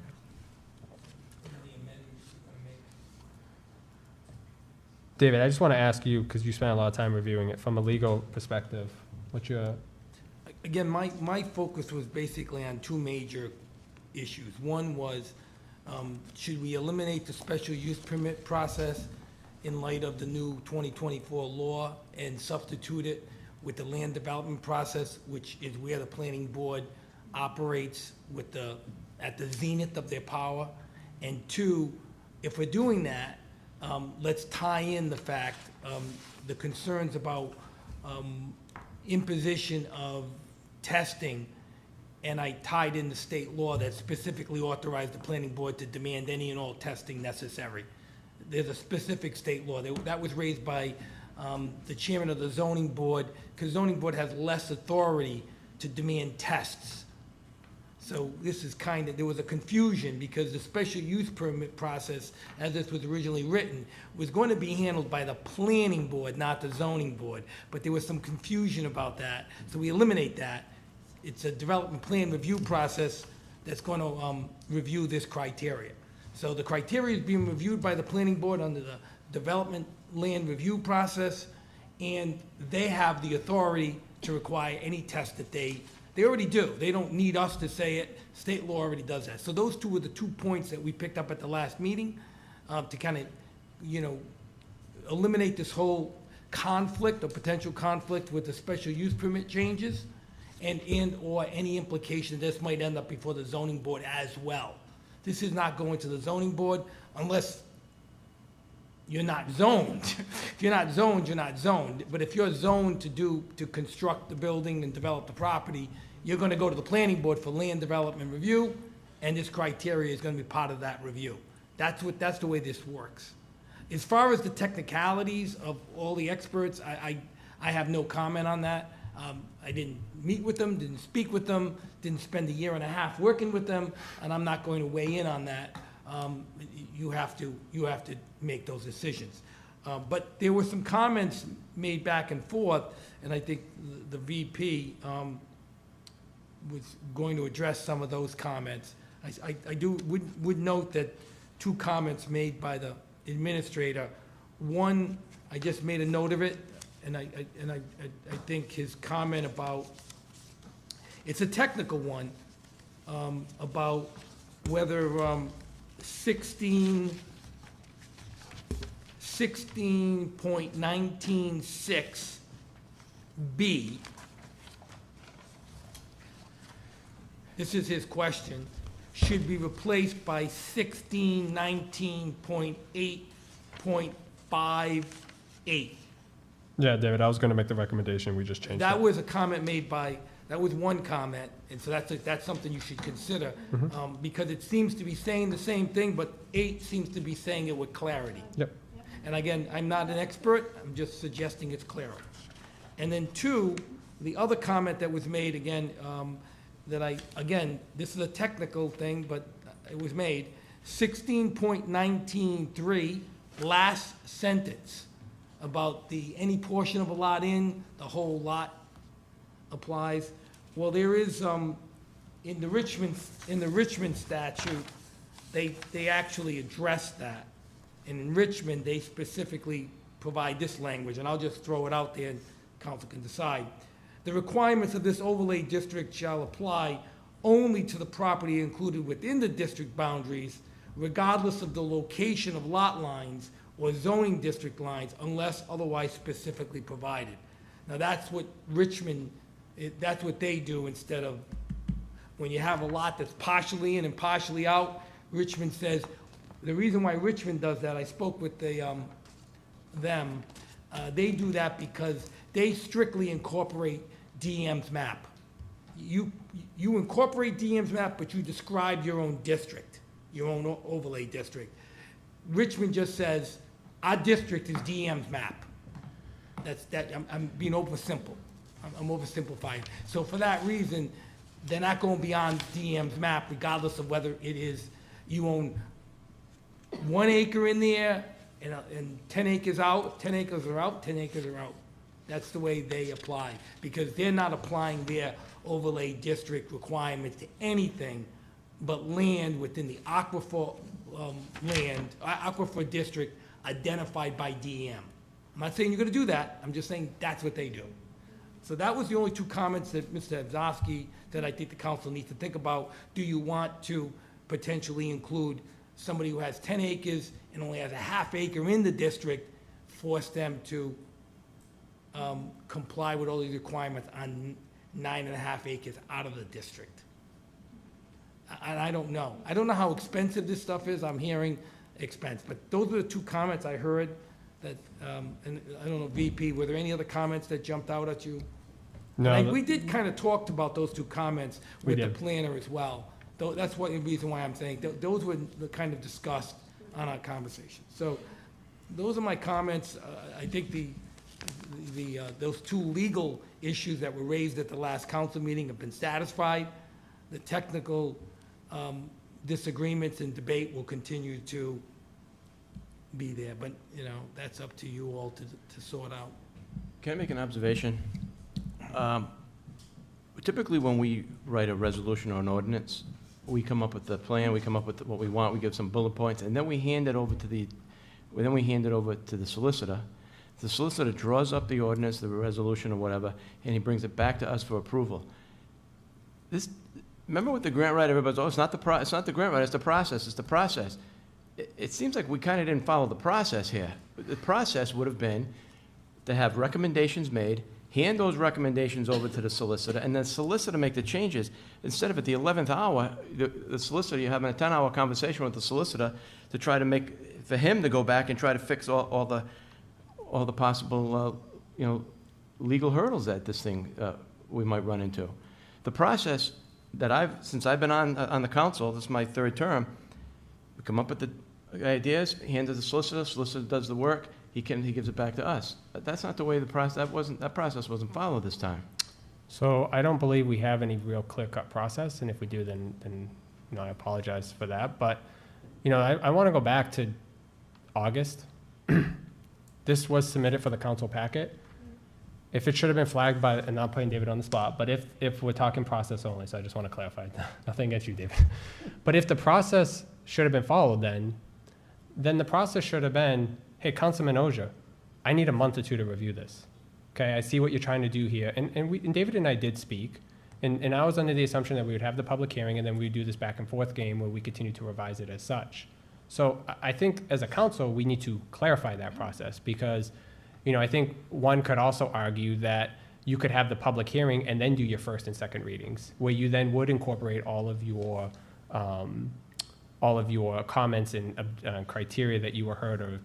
David, I just want to ask you, because you spent a lot of time reviewing it, from a legal perspective, what's your, Again, my focus was basically on two major issues. One was, should we eliminate the special use permit process in light of the new 2024 law and substitute it with the land development process, which is where the planning board operates at the zenith of their power? And two, if we're doing that, let's tie in the fact, the concerns about imposition of testing, and I tied in the state law that specifically authorized the planning board to demand any and all testing necessary. There's a specific state law. That was raised by the chairman of the zoning board, because zoning board has less authority to demand tests. So this is there was a confusion because the special use permit process, as this was originally written, was going to be handled by the planning board, not the zoning board. But there was some confusion about that, so we eliminate that. It's a development plan review process that's going to review this criteria. So the criteria is being reviewed by the planning board under the development land review process, and they have the authority to require any test that they already do. They don't need us to say it. State law already does that. So those two were the 2 points that we picked up at the last meeting to kind of, eliminate this whole conflict or potential conflict with the special use permit changes or any implication this might end up before the zoning board as well. This is not going to the zoning board unless you're not zoned. If you're not zoned, you're not zoned. But if you're zoned to construct the building and develop the property, you're gonna go to the planning board for land development review, and this criteria is gonna be part of that review. That's the way this works. As far as the technicalities of all the experts, I have no comment on that. I didn't meet with them, didn't speak with them, didn't spend a year and a half working with them, and I'm not going to weigh in on that. You have to make those decisions. But there were some comments made back and forth, and I think the VP was going to address some of those comments. I would note that two comments made by the administrator. One, I just made a note of it, and I think his comment about, it's a technical one, about whether 16.196B, this is his question, should be replaced by 1619.8.58. Yeah, David, I was going to make the recommendation. We just changed That it. was a comment made by, that was one comment, and so that's something you should consider, because it seems to be saying the same thing, but 8 seems to be saying it with clarity. Yep. And again, I'm not an expert, I'm just suggesting it's clearer. And then 2, the other comment that was made, again, again, this is a technical thing, but it was made, 16.193, last sentence, about any portion of a lot in, the whole lot applies. Well, there is, in the Richmond statute, they actually address that. And in Richmond, they specifically provide this language, and I'll just throw it out there and council can decide. The requirements of this overlay district shall apply only to the property included within the district boundaries, regardless of the location of lot lines or zoning district lines, unless otherwise specifically provided. Now, that's what Richmond, that's what they do, instead of, when you have a lot that's partially in and partially out, Richmond says, the reason why Richmond does that, I spoke with they do that because they strictly incorporate DM's map. You incorporate DM's map, but you describe your own district, your own overlay district. Richmond just says, our district is DM's map. I'm being oversimple. I'm oversimplifying. So for that reason, they're not going beyond DM's map, regardless of whether it is, you own 1 acre in there and 10 acres out, 10 acres are out, 10 acres are out. That's the way they apply, because they're not applying their overlay district requirements to anything but land within the aquifer aquifer district identified by DM. I'm not saying you're gonna do that, I'm just saying that's what they do. So that was the only 2 comments that Mr. Abzowski that I think the council needs to think about. Do you want to potentially include somebody who has 10 acres and only has a half acre in the district, force them to comply with all these requirements on 9.5 acres out of the district? And I don't know. I don't know how expensive this stuff is. I'm hearing expense, but those are the 2 comments I heard that, and I don't know, VP, were there any other comments that jumped out at you? No. We did kind of talked about those 2 comments We with the did. planner as well. That's the reason why I'm saying, those were kind of discussed on our conversation. So those are my comments. I think those 2 legal issues that were raised at the last council meeting have been satisfied. The technical disagreements and debate will continue to be there, but, that's up to you all to sort out. Can I make an observation? Typically, when we write a resolution or an ordinance, we come up with the plan, we come up with what we want, we give some bullet points, and then we hand it over to the solicitor. The solicitor draws up the ordinance, the resolution, or whatever, and he brings it back to us for approval. Remember with the grant writer, everybody's, it's not the grant writer, it's the process. It seems like we kind of didn't follow the process here. The process would have been to have recommendations made, hand those recommendations over to the solicitor, and then solicitor make the changes. Instead of at the 11th hour, the solicitor, you're having a 10-hour conversation with the solicitor to try to for him to go back and try to fix all the possible, legal hurdles that this thing, we might run into. The process that since I've been on the council, this is my third term, we come up with the ideas, hand to the solicitor does the work, he gives it back to us. That's not the way that process wasn't followed this time. So I don't believe we have any real clear-cut process, and if we do, then I apologize for that. But, I want to go back to August. This was submitted for the council packet. If it should have been flagged by, and not putting David on the spot, but if we're talking process only, so I just want to clarify, nothing against you, David. But if the process should have been followed then the process should have been, hey, Councilman Oja, I need a month or two to review this. Okay, I see what you're trying to do here. And David and I did speak, and I was under the assumption that we would have the public hearing and then we would do this back and forth game where we continue to revise it as such. So I think as a council, we need to clarify that process because, I think one could also argue that you could have the public hearing and then do your first and second readings, where you then would incorporate all of your comments and criteria that you were heard of,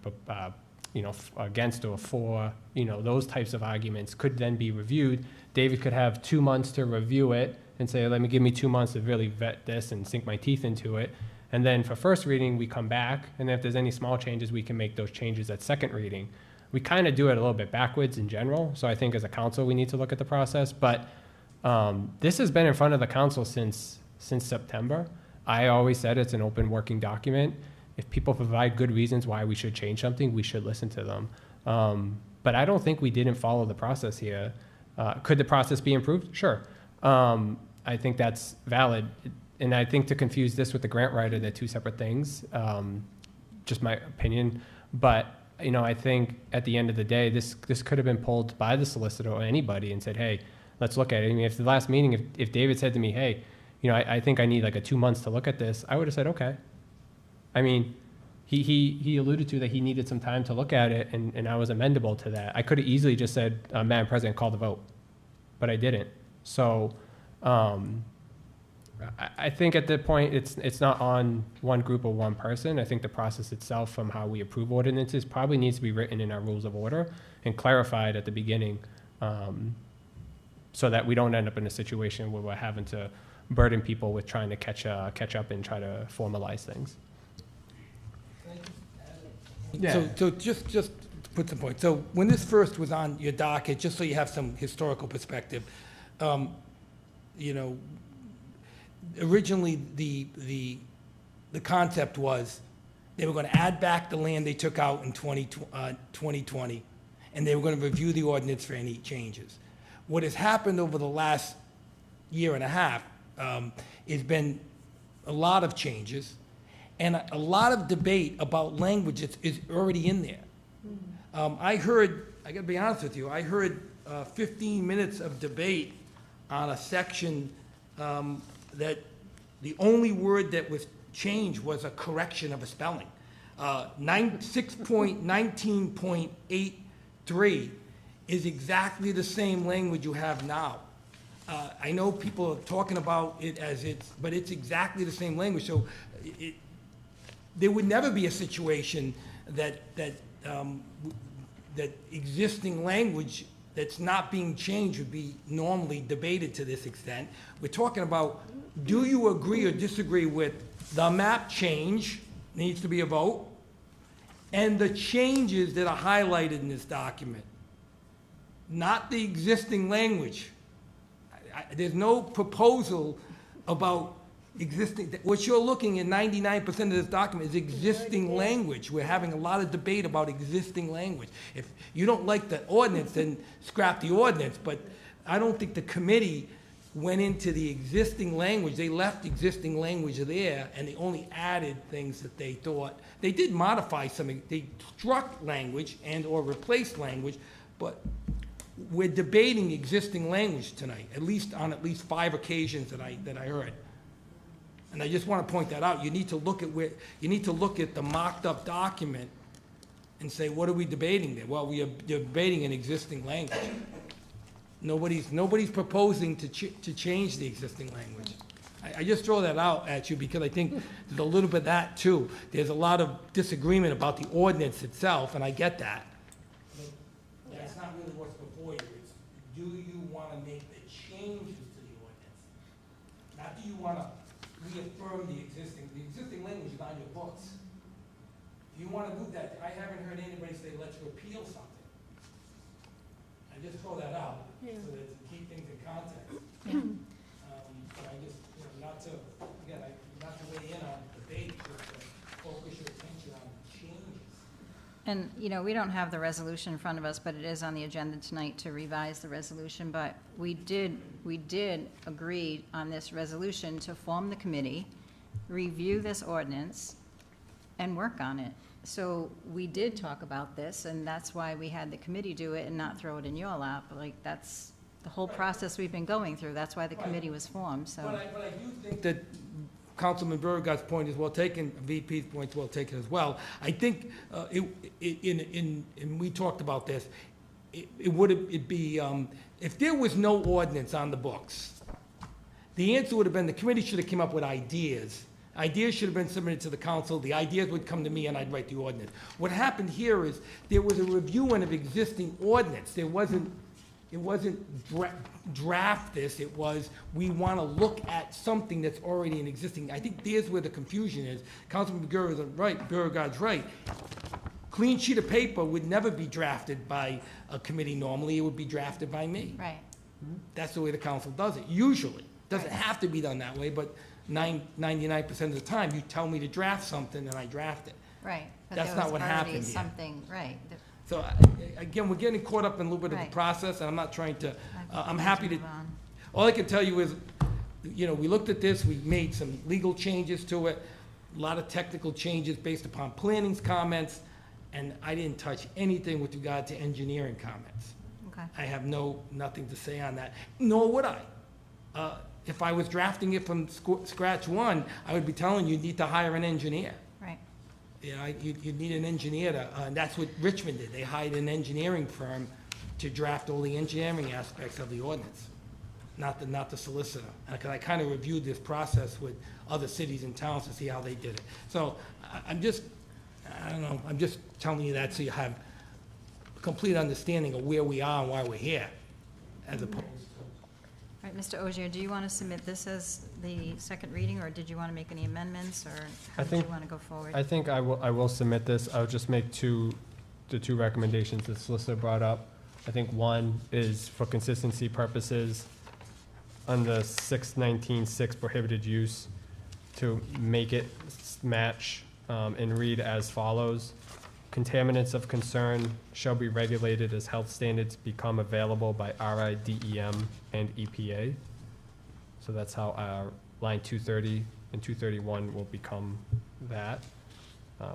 against or for, those types of arguments could then be reviewed. David could have 2 months to review it and say, give me 2 months to really vet this and sink my teeth into it. And then for first reading, we come back, and if there's any small changes, we can make those changes at second reading. We kind of do it a little bit backwards in general, so I think as a council, we need to look at the process. But this has been in front of the council since September. I always said it's an open working document. If people provide good reasons why we should change something, we should listen to them. But I don't think we didn't follow the process here. Could the process be improved? Sure. I think that's valid. And I think to confuse this with the grant writer, they're two separate things, just my opinion. But, I think at the end of the day, this could have been pulled by the solicitor or anybody and said, hey, let's look at it. I mean, if the last meeting, if David said to me, hey, I think I need like 2 months to look at this, I would have said, okay. I mean, he alluded to that he needed some time to look at it, and I was amendable to that. I could have easily just said, Madam President, call the vote, but I didn't. So I think at that point, it's not on one group or one person. I think the process itself from how we approve ordinances probably needs to be written in our rules of order and clarified at the beginning so that we don't end up in a situation where we're having to burden people with trying to catch up and try to formalize things. Yeah. So just to put some points. So when this first was on your docket, just so you have some historical perspective, originally the concept was they were going to add back the land they took out in 2020, and they were going to review the ordinance for any changes. What has happened over the last year and a half has been a lot of changes, and a lot of debate about language is already in there. I got to be honest with you, I heard 15 minutes of debate on a section that the only word that was changed was a correction of a spelling. 6.19.83 is exactly the same language you have now. I know people are talking about it but it's exactly the same language. So there would never be a situation that existing language that's not being changed would be normally debated to this extent. We're talking about, do you agree or disagree with the map change, needs to be a vote, and the changes that are highlighted in this document, not the existing language. There's no proposal about existing, what you're looking at 99% of this document is existing language. We're having a lot of debate about existing language. If you don't like the ordinance, then scrap the ordinance, but I don't think the committee went into the existing language. They left existing language there, and they only added things that they thought. They did modify something. They struck language and or replaced language, but we're debating existing language tonight, on at least 5 occasions that I heard. And I just want to point that out. You need to look at the mocked up document and say, what are we debating there? Well, we are debating an existing language. Nobody's proposing to change the existing language. I just throw that out at you because I think there's a little bit of that too. There's a lot of disagreement about the ordinance itself, and I get that. But that's not really what's before you. It's, do you want to make the changes to the ordinance? Not do you want to reaffirm the existing language is on your books. If you want to do that, I haven't heard anybody say, let's repeal something. I just throw that out, so that to keep things in context. But I just, not to weigh in on debate, but to focus your attention on changes. And, we don't have the resolution in front of us, but it is on the agenda tonight to revise the resolution. But we did agree on this resolution to form the committee, review this ordinance, and work on it. So we did talk about this, and that's why we had the committee do it and not throw it in your lap. Like, that's the whole process we've been going through. That's why the committee was formed, so. But I do think that Councilman Beauregard's point is well taken, VP's point is well taken as well. I think, and we talked about this, it'd be, if there was no ordinance on the books, the answer would have been the committee should have come up with ideas. Ideas should have been submitted to the council. The ideas would come to me, and I'd write the ordinance. What happened here is there was a reviewing of existing ordinance. It wasn't draft this. It was, we want to look at something that's already in existing. I think there's where the confusion is. Councilman Beauregard's right. Clean sheet of paper would never be drafted by a committee normally. It would be drafted by me. Right. That's the way the council does it, usually. Doesn't have to be done that way, but 99% of the time, you tell me to draft something, and I draft it. Right. But That's there not was what already happened here. something, right. So, again, we're getting caught up in a little bit of the Right. process, and I'm not trying to, I'm Let's happy to, move on. all I can tell you is, we looked at this, we made some legal changes to it, a lot of technical changes based upon planning's comments, and I didn't touch anything with regard to engineering comments. Okay. I have nothing to say on that, nor would I. If I was drafting it from scratch one, I would be telling you need to hire an engineer. Right. You need an engineer to, and that's what Richmond did. They hired an engineering firm to draft all the engineering aspects of the ordinance, not the solicitor. Because I kind of reviewed this process with other cities and towns to see how they did it. So I don't know, I'm just telling you that so you have a complete understanding of where we are and why we're here, as opposed to. All right, Mr. Ogier, do you want to submit this as the second reading, or did you want to make any amendments, or how did you want to go forward? I think I will submit this. I'll just make the two recommendations the solicitor brought up. I think one is for consistency purposes, under 619.6 prohibited use, to make it match and read as follows. Contaminants of concern shall be regulated as health standards become available by RIDEM and EPA. So that's how our line 230 and 231 will become that,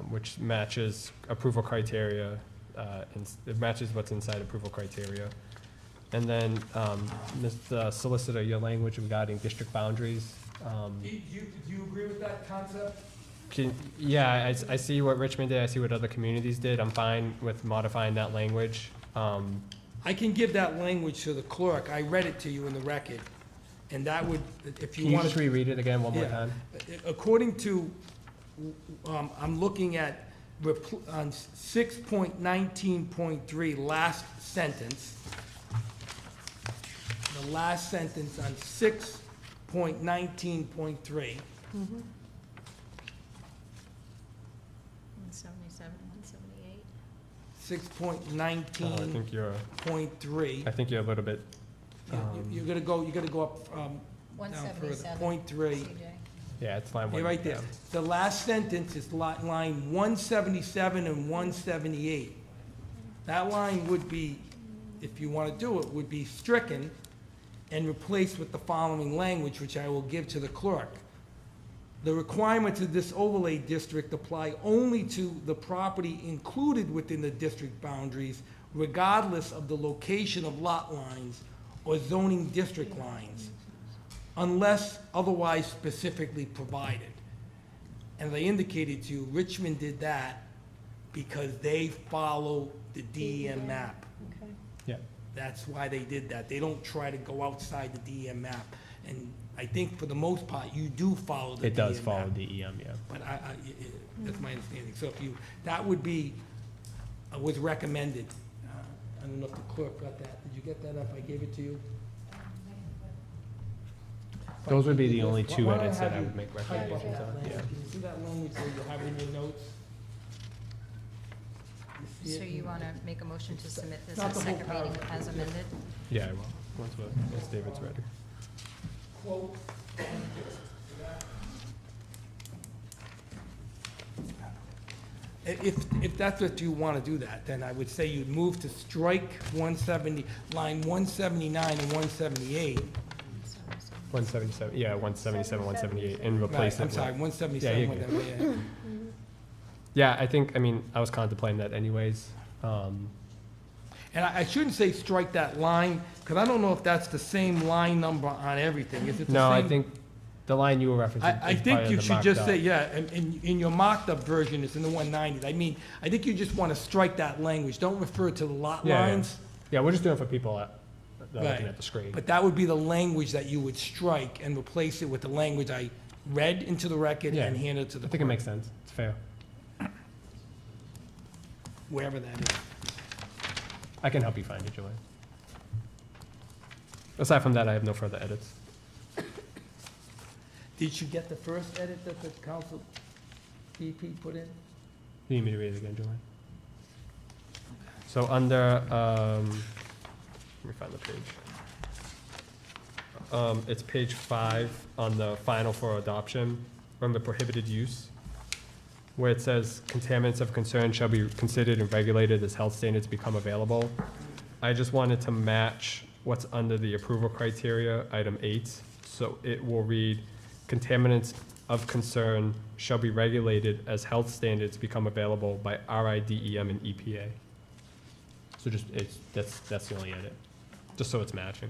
which matches approval criteria, and it matches what's inside approval criteria. And then, Mr. Solicitor, your language regarding district boundaries. Do you agree with that concept? Yeah, I see what Richmond did, I see what other communities did, I'm fine with modifying that language. I can give that language to the clerk. I read it to you in the record, and that would, if you Can you want just reread it again one more Yeah. time? According to, I'm looking at on 6.19.3, last sentence. The last sentence on 6.19.3. 177, 178. 6.19.3. I think you're a little bit, You're gonna go up, down further. 177. Point 3. CJ. yeah, it's line one. You're right there. yeah. The last sentence is line 177 and 178. That line would be, if you want to do it, would be stricken and replaced with the following language, which I will give to the clerk. The requirements of this overlay district apply only to the property included within the district boundaries, regardless of the location of lot lines or zoning district lines, unless otherwise specifically provided. And as I indicated to you, Richmond did that because they follow the DEM map. Okay. Yeah. That's why they did that. They don't try to go outside the DEM map. And I think for the most part, you do follow the It does DEM follow map. DEM, yeah. But that's my understanding. So if you, that would be, was recommended. I don't know if the clerk got that. Did you get that if I gave it to you? Those would be the only two Why don't edits that have I you would make type up recommendations that on, language? yeah. Can you see that language where you have it in your notes? You see So it? you want to make a motion to submit this Not at the whole second reading paragraph. as amended? Yeah, I will, once David's ready. Quote. If that's what you want to do that, then I would say you'd move to strike 170, line 179 and 178. 177, yeah, 177, 178, and replace it I'm with. sorry, 177, Yeah, you're good. 178. Yeah, I think, I mean, I was contemplating that anyways. And I shouldn't say strike that line, because I don't know if that's the same line number on everything. Is it the No, I same? think the line you were referencing I is think probably you the should mocked just up. say, yeah, in your mocked-up version, it's in the 190s. I mean, I think you just want to strike that language. Don't refer to the lot Yeah, yeah. lines. Yeah, we're just doing it for people that are looking Right. at the screen. But that would be the language that you would strike and replace it with the language I read into the record Yeah. and handed to the I think it clerk, makes sense, it's fair. wherever that is. I can help you find it, Joanne. Aside from that, I have no further edits. Did you get the first edit that the council VP put in? You need me to read it again, Joanne? So under, let me find the page. It's page 5 on the final for adoption, under prohibited use, where it says contaminants of concern shall be considered and regulated as health standards become available. I just wanted to match what's under the approval criteria, item 8. So it will read, contaminants of concern shall be regulated as health standards become available by RIDEM and EPA. So just, that's the only edit, just so it's matching.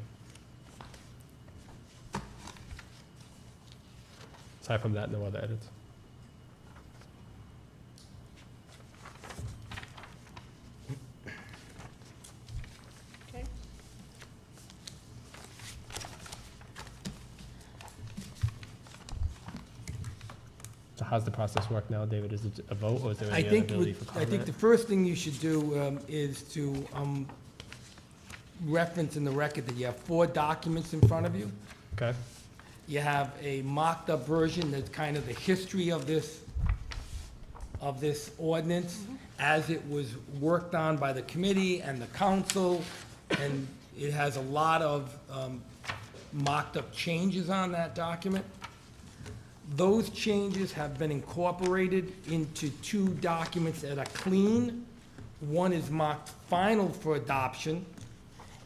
Aside from that, no other edits. Okay. So how's the process work now, David? Is it a vote, or is there I any other think, ability for I think comment? the first thing you should do is to reference in the record that you have 4 documents in front of you. Okay, You have a mocked-up version that's kind of the history of this ordinance as it was worked on by the committee and the council, and it has a lot of mocked-up changes on that document. Those changes have been incorporated into 2 documents that are clean. One is marked final for adoption,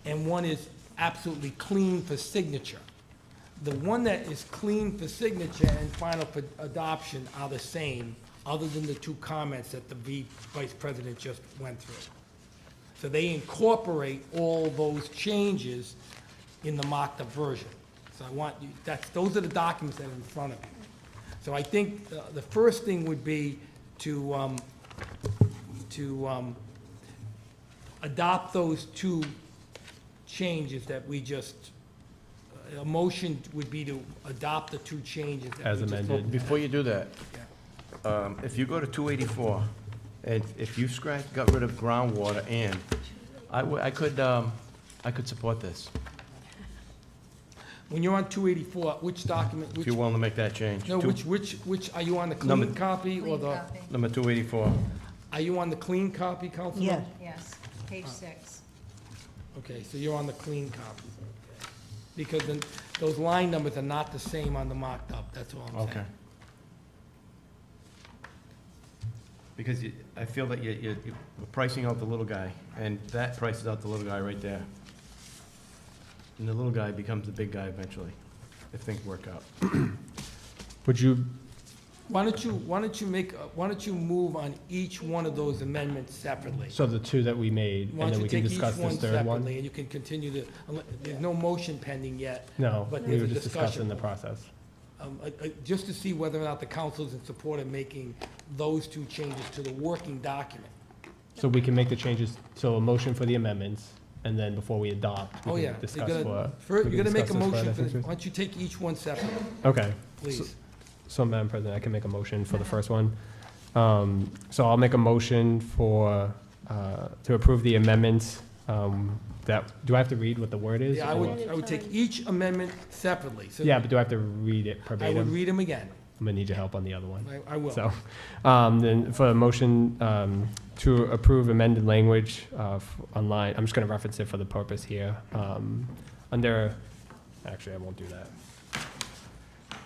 and one is absolutely clean for signature. The one that is clean for signature and final for adoption are the same, other than the 2 comments that the Vice President just went through. So they incorporate all those changes in the mocked-up version. So I want you, those are the documents that are in front of you. So I think the first thing would be to adopt those 2 changes that we just, a motion would be to adopt the 2 changes that As we just amended. voted. Before you do that, if you go to 284, and if you got rid of groundwater and, I could support this, When you're on 284, which document, if which, you're willing to make that change. no, which, are you on the Number- clean copy or Clean the, copy. Number 284. are you on the clean copy, Councilman? Yes. Yes, page 6. Okay, so you're on the clean copy. Because then, those line numbers are not the same on the mocked up, that's all I'm saying. Okay. Because I feel that you're pricing out the little guy, and that prices out the little guy right there. And the little guy becomes the big guy eventually, if things work out. would you, Why don't you move on each one of those amendments separately? so the 2 that we made, Why and don't then you we can take each discuss one this third one? separately, and you can continue to, there's no motion pending yet. No, But we there's were a just discussing discussion. the process. Just to see whether or not the council's in support of making those 2 changes to the working document. So we can make the changes, so a motion for the amendments, and then before we adopt, Oh, we yeah. can discuss for. You're we can gonna make a discuss this motion further, for this. Mr. Why don't you take each one separately, Okay. please? So, Madam President, I can make a motion for the first one. So I'll make a motion for, to approve the amendments, do I have to read what the word is? Yeah, I or- would take each amendment separately. So Yeah, but do I have to read it I would verbatim? read them again. I'm gonna need your help on the other one. I will. So, then for a motion, to approve amended language, online, I'm just gonna reference it for the purpose here. Under, actually, I won't do that.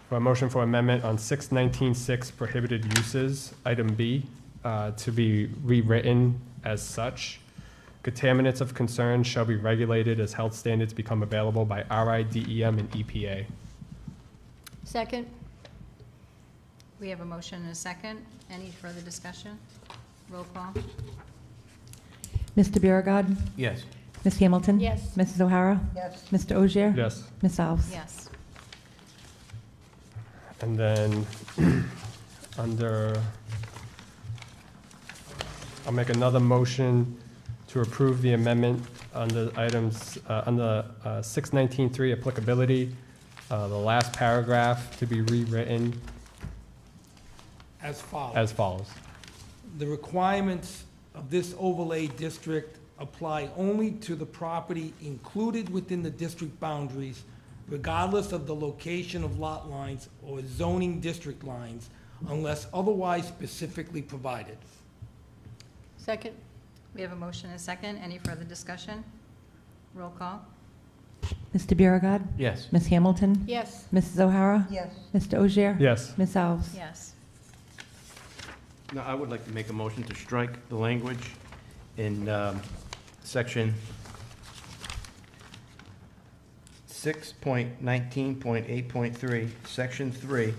For a motion for amendment on 619.6 prohibited uses, item B, to be rewritten as such. Contaminants of concern shall be regulated as health standards become available by RI, DEM, and EPA. Second? We have a motion and a second. Any further discussion? Roll call. Mr. Biragad. Yes. Ms. Hamilton. Yes. Mrs. O'Hara. Yes. Mr. Ogier. Yes. Ms. Alves. Yes. And then, I'll make another motion to approve the amendment under items, under 619.3 applicability, the last paragraph to be rewritten As follows. as follows. The requirements of this overlay district apply only to the property included within the district boundaries, regardless of the location of lot lines or zoning district lines, unless otherwise specifically provided. Second? We have a motion and a second. Any further discussion? Roll call. Mr. Biragad. Yes. Ms. Hamilton. Yes. Mrs. O'Hara. Yes. Mr. Ogier. Yes. Ms. Alves. Yes. Now, I would like to make a motion to strike the language in section 6.19.8.3, section 3.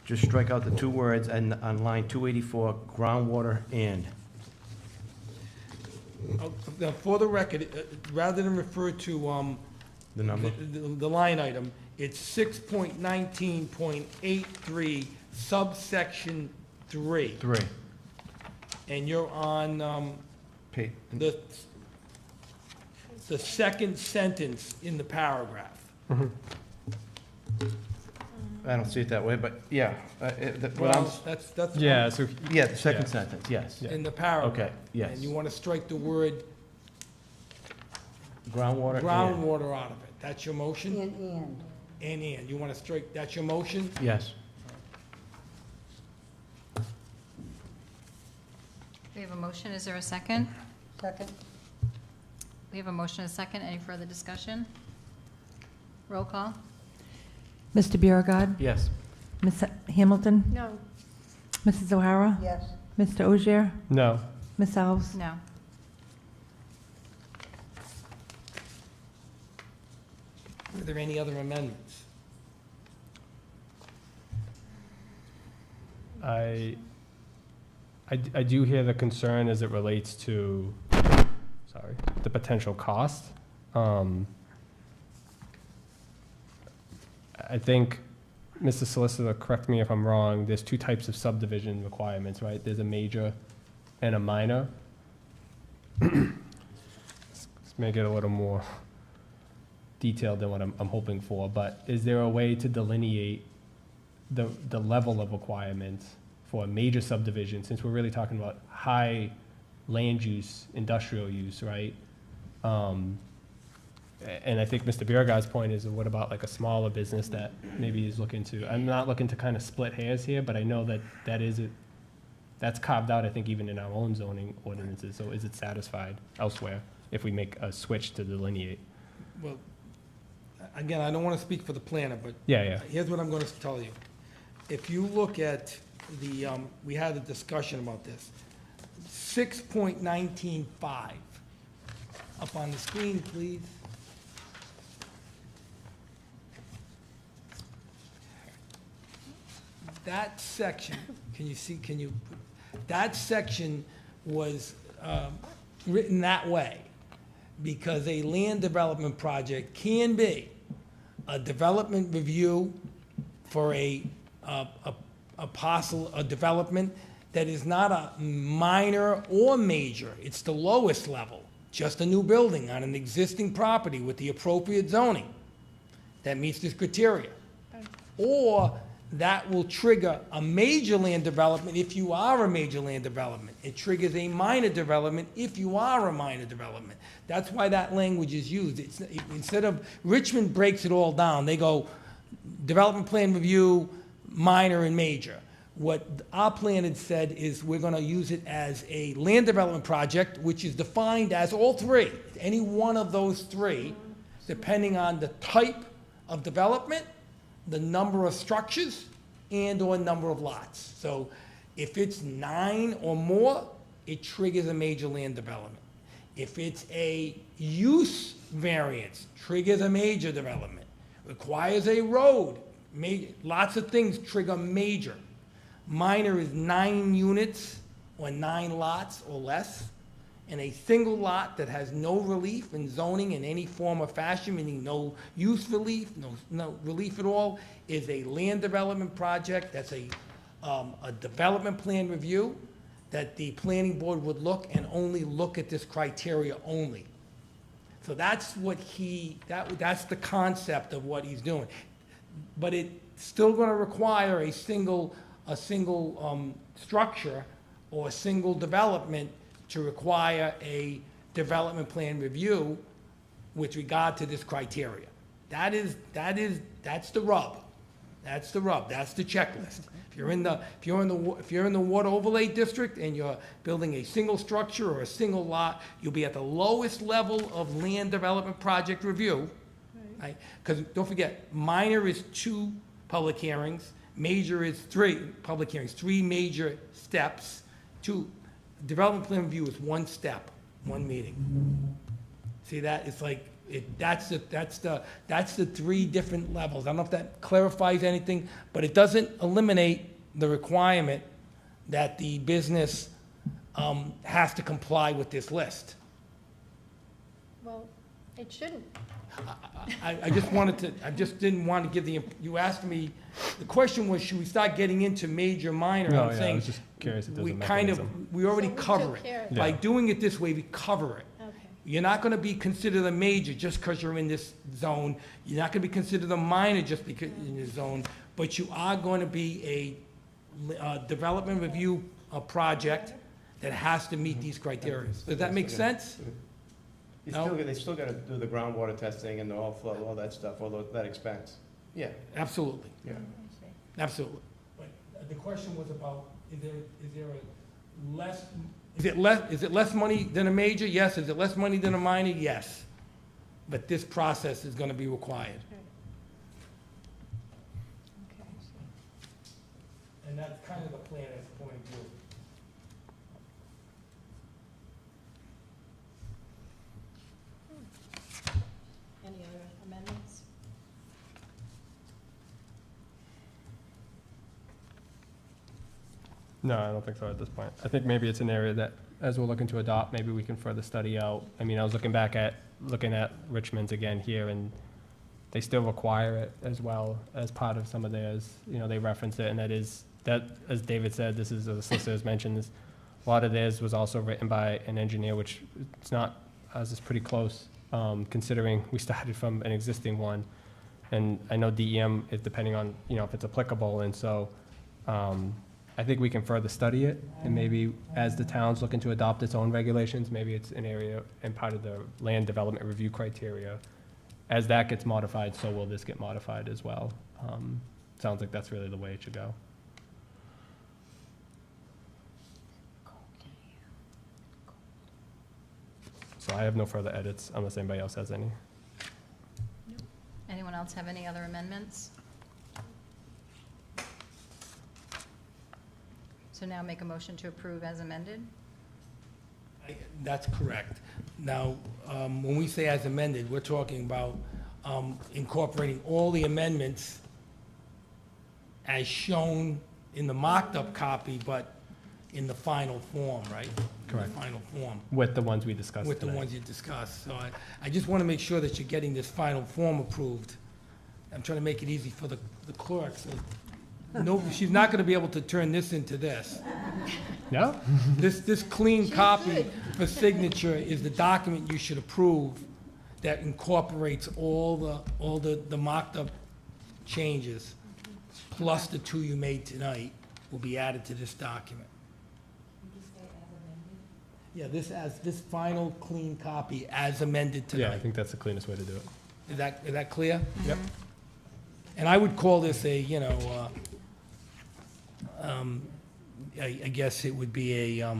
Just strike out the two words and on line 284, groundwater and. Now, for the record, rather than refer to The number? the line item, it's 6.19.83 subsection 3. 3. And you're on the second sentence in the paragraph. I don't see it that way, but yeah. Well, that's. Yeah, so, Yeah, the second Yeah. sentence, yes. In the paragraph. Okay, yes. And you want to strike the word Groundwater and. groundwater out of it. That's your motion? And. And. You want to strike, that's your motion? Yes. We have a motion. Is there a second? Second? We have a motion and a second. Any further discussion? Roll call. Mr. Biragad. Yes. Ms. Hamilton. No. Mrs. O'Hara. Yes. Mr. Ogier. no. Ms. Alves. No. Are there any other amendments? I do hear the concern as it relates to, sorry, the potential cost. I think, Mr. Solicitor, correct me if I'm wrong, there's two types of subdivision requirements, right? There's a major and a minor. This may get a little more detailed than what I'm hoping for, but is there a way to delineate the level of requirements for a major subdivision, since we're really talking about high land use, industrial use, right? And I think Mr. Biragad's point is, what about like a smaller business that maybe is looking to, I'm not looking to kind of split hairs here, but I know that that's carved out, I think, even in our own zoning ordinances, so is it satisfied elsewhere if we make a switch to delineate? Well, again, I don't want to speak for the planner, but Yeah. here's what I'm going to tell you. If you look at we had a discussion about this, 6.19.5, up on the screen, please. That section, that section was written that way because a land development project can be a development review for a parcel, a development that is not a minor or major, it's the lowest level. just a new building on an existing property with the appropriate zoning that meets this criteria. Or that will trigger a major land development if you are a major land development. It triggers a minor development if you are a minor development. That's why that language is used. Instead of, Richmond breaks it all down. They go development plan review, minor and major. What our plan had said is we're going to use it as a land development project, which is defined as all three, any one of those three, depending on the type of development, the number of structures, and/or number of lots. So if it's 9 or more, it triggers a major land development. If it's a use variance, triggers a major development. Requires a road, lots of things trigger major. Minor is 9 units or 9 lots or less. And a single lot that has no relief in zoning in any form or fashion, meaning no use relief, no relief at all, is a land development project. That's a development plan review that the planning board would look and only look at this criteria only. So that's what that's the concept of what he's doing. But it's still going to require a single structure or a single development to require a development plan review with regard to this criteria. That's the rub. That's the rub. That's the checklist. If you're in the water overlay district and you're building a single structure or a single lot, you'll be at the lowest level of land development project review, right? Because don't forget, minor is 2 public hearings, major is 3 public hearings, 3 major steps. Development plan review is 1 step, 1 meeting. See that? It's like, that's the 3 different levels. I don't know if that clarifies anything, but it doesn't eliminate the requirement that the business has to comply with this list. Well, it shouldn't. I just didn't want to give you asked me, the question was, should we start getting into major, minor? No, I'm yeah, I saying was just curious if there's a we mechanism. we already So we cover took it. care of it. By Yeah. doing it this way, we cover it. Okay. You're not going to be considered a major just because you're in this zone. You're not going to be considered a minor just because you're in this zone, but you are going to be a development review project that has to meet these criteria. Does that make sense? No? They still got to do the groundwater testing and the all flow, all that stuff, all that expense. Yeah, Absolutely, yeah. absolutely. But the question was about, is it less money than a major? Yes. Is it less money than a minor? Yes. But this process is going to be required. Okay. And that's kind of the plan as a point of view. Any other amendments? No, I don't think so at this point. I think maybe it's an area that, as we're looking to adopt, maybe we can further study out. I mean, I was looking at Richmond's again here, and they still require it as well as part of some of theirs. You know, they reference it, and that, as David said, this is, as the solicitors mentioned, this, a lot of theirs was also written by an engineer, which it's not, ours is pretty close, considering we started from an existing one. And I know DEM is depending on, you know, if it's applicable, and so, I think we can further study it, and maybe as the town's looking to adopt its own regulations, maybe it's an area and part of the land development review criteria. As that gets modified, so will this get modified as well. Sounds like that's really the way it should go. So I have no further edits unless anybody else has any. Anyone else have any other amendments? So now make a motion to approve as amended? That's correct. Now, when we say as amended, we're talking about incorporating all the amendments as shown in the mocked-up copy, but in the final form, right? Correct. In the final form, With the ones we discussed with the today. ones you discussed. So I just want to make sure that you're getting this final form approved. I'm trying to make it easy for the clerk, so no, she's not going to be able to turn this into this. No? This clean copy for signature is the document you should approve that incorporates all the mocked up changes, plus the 2 you made tonight will be added to this document. Yeah, this final clean copy as amended Yeah, I tonight. think that's the cleanest way to do it. Is that clear? Yep. And I would call this a, I guess it would be a